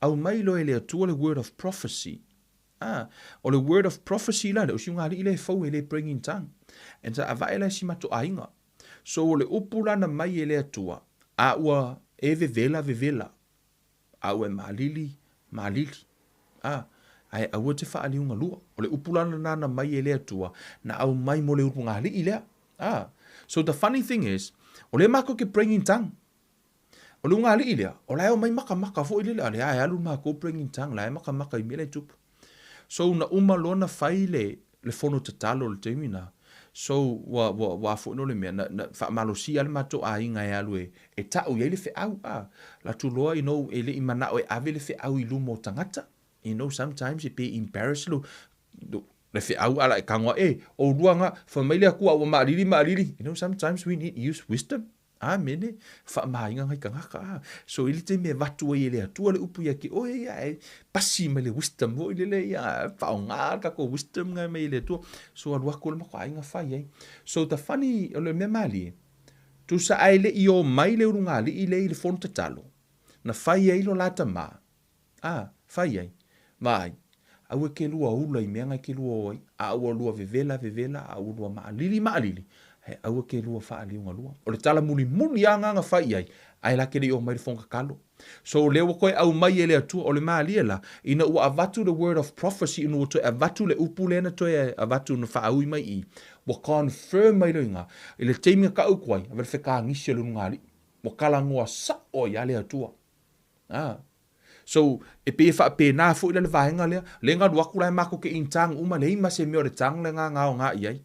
au mai lo ele tu le word of prophecy o le word of prophecy la o si nga li ile fo ele bring in tongue and sa ava ele si mato ainga so le upula na mai ele atua a ua e vevela au e malili, ai au te whaaliunga lua. O le upulana nana mai e lea tua, na au mai mo le upunga hali I lea. So the funny thing is, o le mako ke bring in tongue. O le unga hali I lea, o le au mai maka fo I lea, le ai alu mako bring in tongue, le ai maka I mele tupu. So na lona whai le fono tatalo le teimina. So wa fo no le mea na whaamalosi ale mato a inga e alu e tau I le fe au la tu loa ele I mana o e ave le fe au I lumo tangata. Sometimes it be embarrassed le fe au ala e kangwa o ruanga familia ku au maalili. Sometimes we need to use wisdom. Mene whaamainga ngai kangaka. So ili te mea watu e le atua le upu ia ki pasi me le wisdom o ile le whaonga kako wisdom ngai me le atua. So alua ko le mako ainga whai So the funny le mea mali tu sa ai le I o mai le urunga li I le fonta talo. Na whai ai lo lata ma. Whai ai. Mai. Au ke lua ula I mea ngai ke lua oi. Au lua vevela, au lua maalili. He au ke lua whaaliunga lua. O le tala muli anga whai ai. ai la kere o mai fonga kalo. So leo koe au mai ele atua o le maalia la, ina ua avatu the word of prophecy ina ua toi avatu le upu lena toi avatu na whaaui mai I. Wa confirm mai loinga, ile teimia ka au kwai, avele wheka ngisi alu ngari, wa kala ngoa sa o ia le atua. So, e pe wha pe nā fu ila le vahenga lea, le ngā ruaku lai mako ke in tang uma le ima se meo le tang le ngā ngāo ngā iai.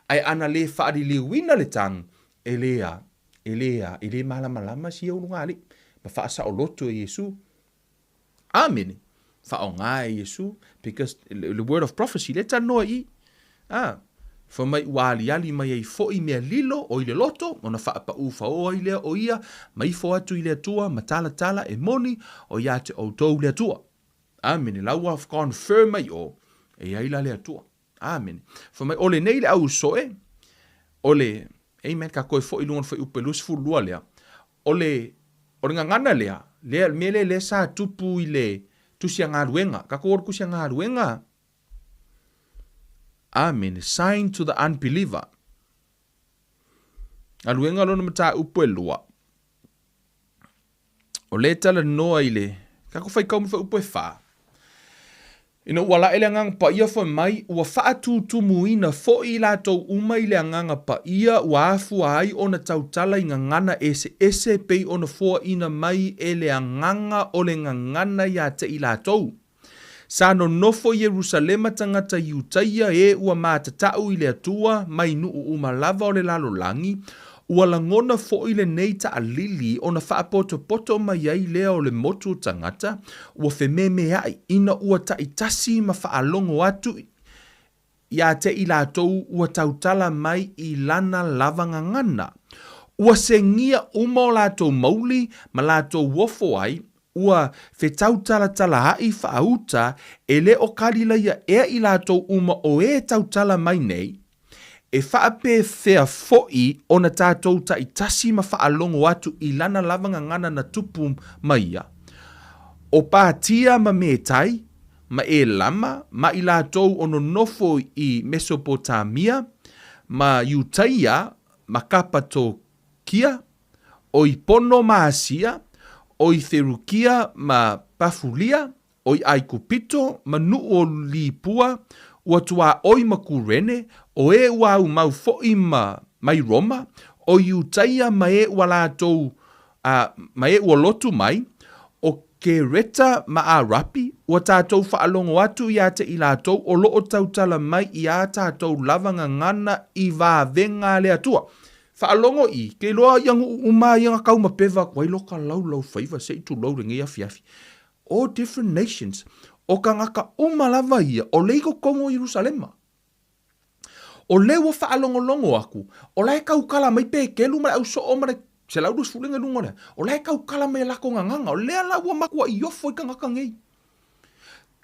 Ai ana le whaari le wina le tang, e le malamalama si au ngā li. Ma wha sa o loto e Yesu. Amen. Wha o ngā e Yesu, because the word of prophecy, le tanoa I. Fa mai wali ali mai ai fo I mea lilo o I le loto, ona wha pa ufa o I lea o ia, mai fo atu I le atua, matala tala e moni, o ia te o tou le atua. Amen. Lau wa confirm mai o, e aila le atua. Amen. Fa mai ole nei le au soe, ole, amen, ka koe fo I lungon fo I upelus fu lua lea, ole ngangana lea, mele le sa tupu I le, tusia ngā ruenga, ka kōr kusia ngā ruenga. Amen. Sign to the unbeliever. Aluenga lona mata upo lua. O le tala noa ile. Kako fai kaumu fai upo e wha. Ina wala ele ngang pa ia fo mai. Ua wha tu muina fo I la tau uma ile ngang pa ia. Ua afu ai ona tautala I Gagana Eseese pei ona foa ina mai ele nganga o le ngangana ia te I la tau. Sa no nofo Yerusalema tangata Iutaia e ua mātatau I le atua mai nuu umalava o le lalolangi, ua langona fo I le nei ta alili o na whaapoto mai ai lea o le motu tangata, ua whememe ai ina ua taitasi ma whaalongo atu ia te I lātou ua tautala mai I lana lavanga ngana. Ua sengia uma o lātou mauli ma lātou wofo ai, ua whetau tala hai whaauta e le o karila ia I lātou uma o e tautala mai nei, e whaape whea foi o na tātou ta I tasi ma whaalongo atu I lana lavanga ngana na tupu mai ia. O pātia ma me tai, ma e lama, ma I lātou ono nofo I Mesopotamia, ma Iutaia, ma Kapatokia, o I pono ma Asia, o I Ferukia ma Pafulia, o I Aikupito ma nuu o Lipua, ua tua oi ma Kurene, o e ua au mau foi mai Roma, o Iutaia ma e ua lātou, ma e ua lotu mai, o Kereta ma Arapi, ua tātou whaalongo atu ia te I lātou, o loo tautala mai ia tātou lavanga ngana I vāvenga le atua. Whaalongo I, ke loa iangu uma ianga kauma pewa, kwa iloka lau whaiva, se I tu lau ringi a fiafi. All different nations, o ka ngaka uma lava ia, o leigo kongo Jerusalema. O lewa whaalongo aku, o lai kaukala mai pe kelu mara au so o mara, se lau dus fulinga lungo le, o lai kaukala mai lako nganganga, o lea laua makua I ofo I ka ngaka ngei.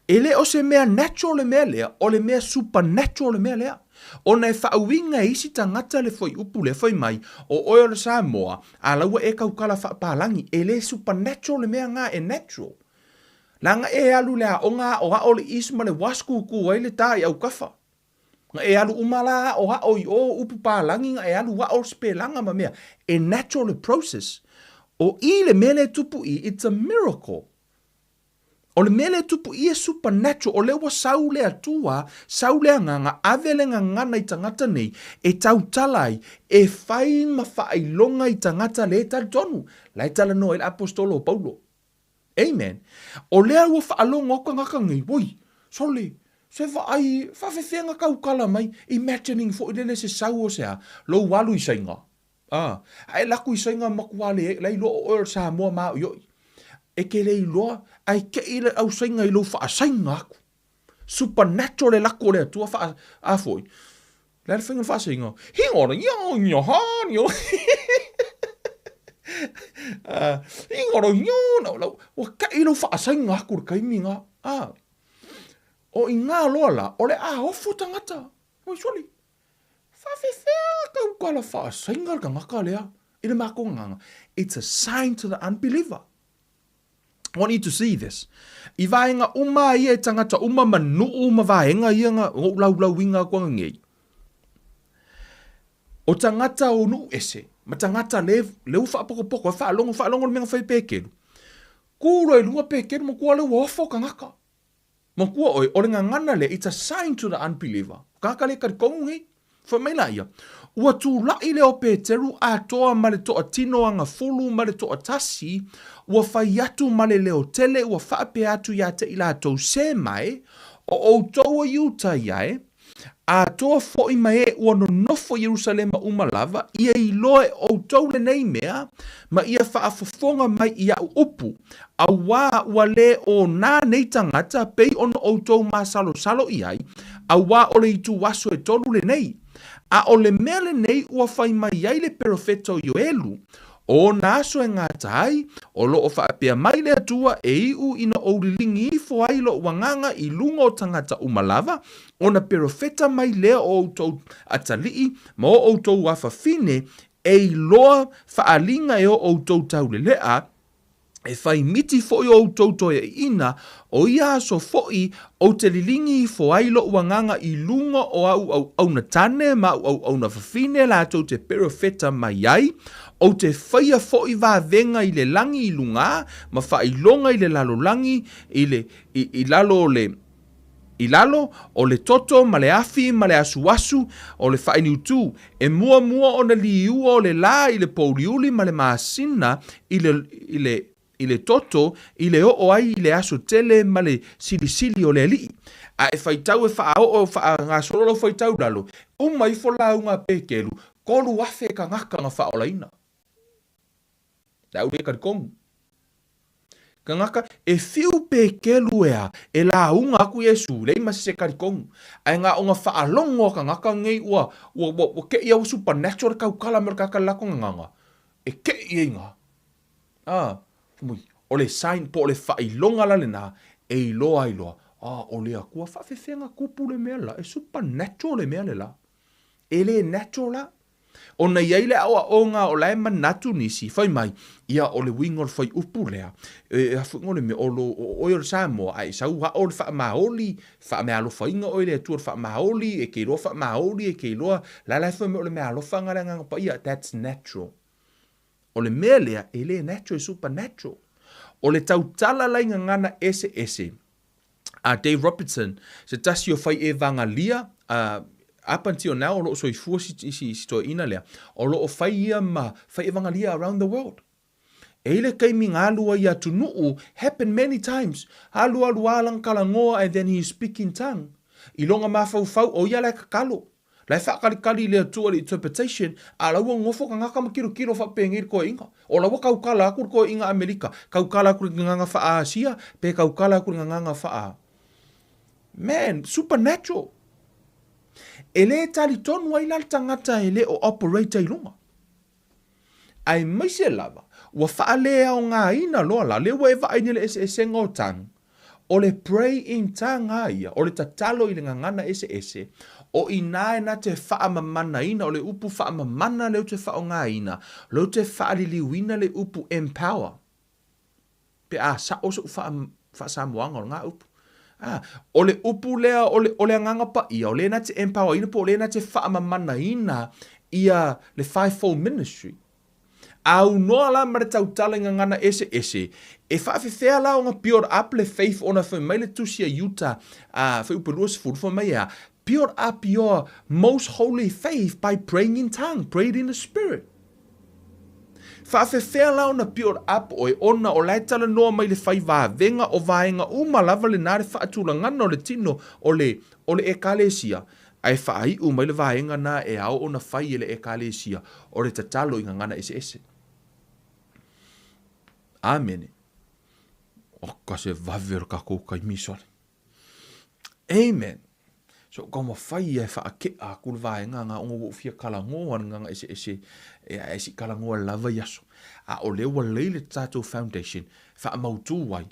Ele o se mea natural le mea lea, o le mea supernatural le mea lea. O nei whaawinga isi tangata le foi upu le foi mai, o oio le Samoa, a laua e kaukala whaapalangi, ele supernatural le mea ngā e natural. Langa e alu lea o ngā o hao le isma le wasku ku ai le tai au kafa. Nga e alu umala o hao I o upu palangi, nga e alu wa o spelanga ma mea. E natural process. O I le mele tupu I, it's a miracle. O le mele tupu I e supernatural, o le wa saule atua, saule anganga, avele ngangana I tangata nei, e tautalai, e whai ma whailonga I tangata le tal tonu, lai tala no ele Apostolo Paulo. Amen. O lea ua whaalonga oka ngaka ngai, woi, sole, se whaai, whawhewhenga kaukala mai, imagining fo ilele se sau o sea, lo walu I sainga. Ai laku I sainga makuale, lai lo o el Samoa maa yoi. E ke lei loa, ai ke ile au sainga I lo wha sainga aku. Supernatural le lako le atua wha a foi. Lai whenga wha sainga, hingora, nyohan, yo. Hingora, nyohan, wa ka ilo wha sainga aku re kaiminga. O I ngā loa la, o le a ofu tangata. Oi soli. Whawhewhea kaukala wha sainga ka ngaka lea. Ina mako nganga. It's a sign to the unbeliever. I want you to see this. I vaenga uma ia e tangata uma manuu ma vaenga ia nga o lau winga kua ngei. O tangata o nuu ese. Ma tangata le ufa poko fa longo me fa pekelu. Ku roi lua pekelu mo ku le wofo kangaka. Mo ku o le ngana le it's a sign to the unbeliever. Kaka le ka kongi fa mai la ia. Ua tu la ile o Peteru a toa male to atino anga fulu male to atasi ua fai atu male leo tele ua whaape atu ia te ila tau se mai o toa iuta iae a toa foi mai e ua no nofo Jerusalema umalava ia I loe o tau le nei mea ma ia whaafafonga mai ia upu a ua le o nā nei tangata pei ono o tau salo iai a o le itu waso e tolu le nei. A o le mele nei ua fai mai ai le profeto Yoelu. O naso e ngā tai, o lo o whaapea mai le atua e iu ina o lilingi I fo ai lo wanganga I lunga o tangata umalava, o na profeta mai lea o outou atalii, ma o outou wafafine, e loa whaalinga e o outou taulelea, e fai miti foi o outou e ina, o ia so foi o te lilingi fo ailo wanganga I lunga o au na tane ma au na fafine la tau te profeta mai ai, o te whaia foi va venga I le langi I lunga, ma fai longa I le lalo langi, I lalo o le toto, ma le afi, ma le asuasu, o le whai niutu, e mua o na liua o le la I le pouliuli, ma le maasina I le toto, I le o ai I le aso tele ma le sili o le li. A e whaitau e ngā sololo whaitau dalo. Umai fola unga pekelu, kolu afe ka ngaka ngā whaolaina. Tau re karikongu. Ka ngaka, e fiu pekelu ea, e la unga aku Yesu, le ima se karikongu. Ai ngā unga whaalongo ka ngaka ngei ua ke ia supernatural kau kala mer kaka lako nganga. E ke ia inga. O le sign po le whailonga la le nā, e iloa. O le akua whawhewhenga kupu le mea la, e supernatural le mea le la. E le natural la. O na iai le awa o ngā o lai manatu nisi, whai mai, ia o le wingol whai upu lea, e hawhingo le mea o oio le Samoa, ai sau ha o le whaamaoli, whaamea alofa inga o le atua le whaamaoli, e kei loa whaamaoli, e kei loa, lai whai mea o le mea alofa ngā nganga pa ia, that's natural. O le mea lea, e le natural, supernatural. O le tautala lai ngana Eseese. Dave Robertson, se tasi o whai e vangalia, up until now, o lo so I fua si to ina lea, o lo o whai ia ma, whai e vangalia around the world. E le kaimi ngā lua ia tunuu, happen many times. Ha lua alang kalangoa, and then he speak in tongue. I longa mawhau o ia lai kakalo. Lai whakalikali le atua le interpretation, a laua ngofo ka ngaka makiro whapengir ko inga. O laua kaukala akur ko inga Amerika, kaukala akur nganga wha Asia, pe kaukala akur nganga wha. Man, supernatural. Ele tali tonu ai lal tangata ele o operator I lunga. Ai maise lava, wa whaalea o ngā ina loa la, le wa e whaine le Eseese ngō tang. O le pray in tongue aia, o le tatalo I le ngangana Eseese, o ina na te whaamamana ina, o le upu whaamamana leo te whaonga ina, leo te whaaliliwina le upu empower. Pe sa oso whaasamuanga o ngā upu. O le upu lea, o le anganga pa ia, o le na te empower ina, po o le na te whaamamana ina, ia le fivefold ministry. Au noa la mara tautala ngana Eseese, e whaafewhea la o ngā pure up le faith ona whamaile tusia Utah, whaupurua se furu whamaya, pure up your most holy faith by praying in tongue, praying in the spirit. Whaafewhea la o na pure up o e ona o laitala noa mai le whai venga o vaenga umalava le nare whaatulangana o le tino o le ekalesia. Ai whaai mai le vaenga na e au o na whai e le ekalesia o le tatalo I ngana Eseese. Amen. O ka se vavero ka koukai misole. Amen. So ka ma whai e whaake a kul vaenga ngā ongo fia kalangoa nganga Eseese e esi kalangoa lava yaso. A o lewa leile tatou foundation wha mautu wai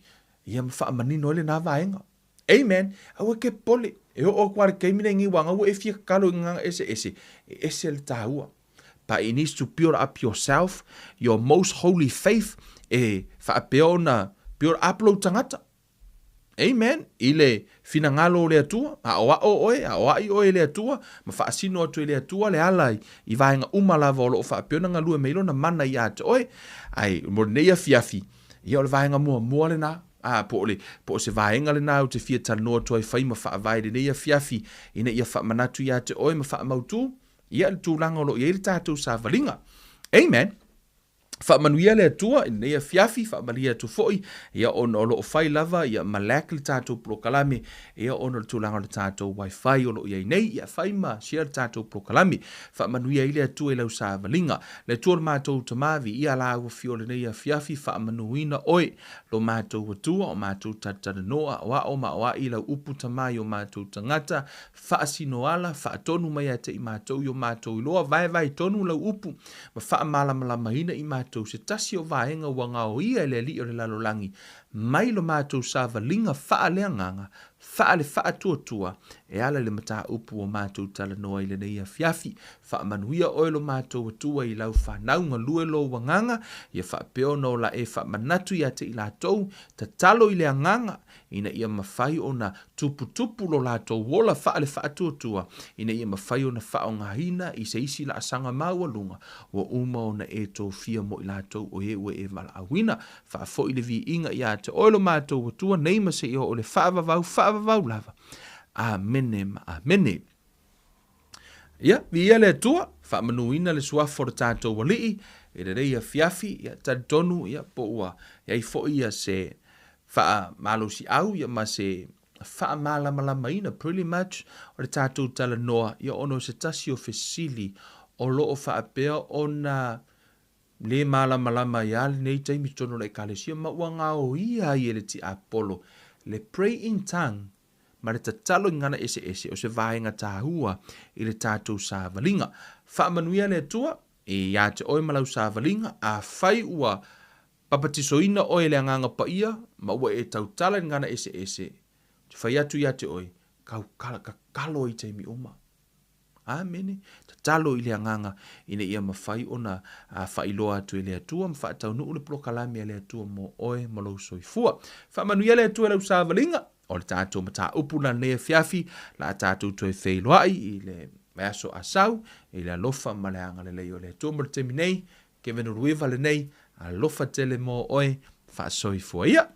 ia wha manino ele nā vaenga. Amen. Awa ke pole. E o kware keimine ngi wanga o e fia kalo nganga Eseese. E ese le tāua. But it needs to build up yourself, your most holy faith, e whaapeona pure upload tangata. Amen. Ile finangalo le atua, a oa i oe le atua, ma whaasino atu le atua le alai, i vaenga umalava o loo whaapionga ngalua meilo na mana i atu oe, ai, mo neia fiafi, i o le vaenga mua le na, po se vaenga le na o te fia talanoa toi whai ma wha vai le neia fiafi, ina ia wha manatu i atu oe ma wha mautu, ia le tūlanga o lo i le tātou sa valinga. Amen. Faamanuia le atua, ina ia fiafi, faamalia atu foi, ia ona o loo whai lava, ia malak le tātou prokalame, ia ona le tūlanga le tātou wifi o loo iai nei, ia whai ma share le tātou prokalame, faamanuia ile atua i lau sa valinga, le tua le mātou tamavi, ia la ua fio le nei ia fiafi, faamanuina oe, lo mātou atua, o mātou tataranoa, o ma i lau upu tamai o mātou tangata, faasino ala, faatonu mai ate i mātou i o mātou iloa, vai tonu lau upu, ma faamalamalaina i mātou se tasi o vaenga wanga o ia le li o le lalolangi, mai lo mātou sa valinga faaleagaga, faale faatuatua, e ala le mata upu o mātou talanoa i le neia fiafi, faamanuia oe lo mātou atua i lau whanaunga lue lo wanganga, ia whaapeo no la e whaamanatu i ate i lātou, ta talo i le anganga, ina ia mawhai o na tupu lo lātou wola faale faatuatua, ina ia mawhai o na whaongahina i se isi la asanga maua lunga, wa uma o na e tō fia mo i lātou o e ue e wala awina, whaafo i le vi inga i ate oe lo mātou atua, neima se i o le whaavavau lava. Amene ma amene. Ia, via le atua, whaamanuina le suafo le tātou walii, e le reia fiafi, ia tadonu, ia po ua, ia i fo ia se malo si au, ia ma se Faamalamalaina pretty much, o le tātou talanoa, ia ono se tasi o fesili, o loo whaapea o na le malamalama ia le nei taimi tono le kalesia, ma ua ngao ia i le ti Apollo, le pray in tongue, ma le tatalo i Gagana Eseese o se vaenga tāhua i le tātou sa valinga. Faamanuia le atua, e ia te oe malau sa valinga, a whai ua papatisoina oe le anganga pa ia, ma ua e tautala i Gagana Eseese. Te whai atu ia te oe, kalo i teimi uma. Amene, tatalo i le anganga, ina ia mawhai ona whailoa atu i le atua, ma whaatau nuu le prokalami le atua mo oe malau soifua. Faamanuia le atua lau sa valinga, o le tātou mata upu na nea fiafi, la tātou toi whailoai i le measo asau, i le alofa ma le anga le leo le atua mo le temi nei, ke venu ruiva le nei, alofa tele mo oe, wha soifua ia.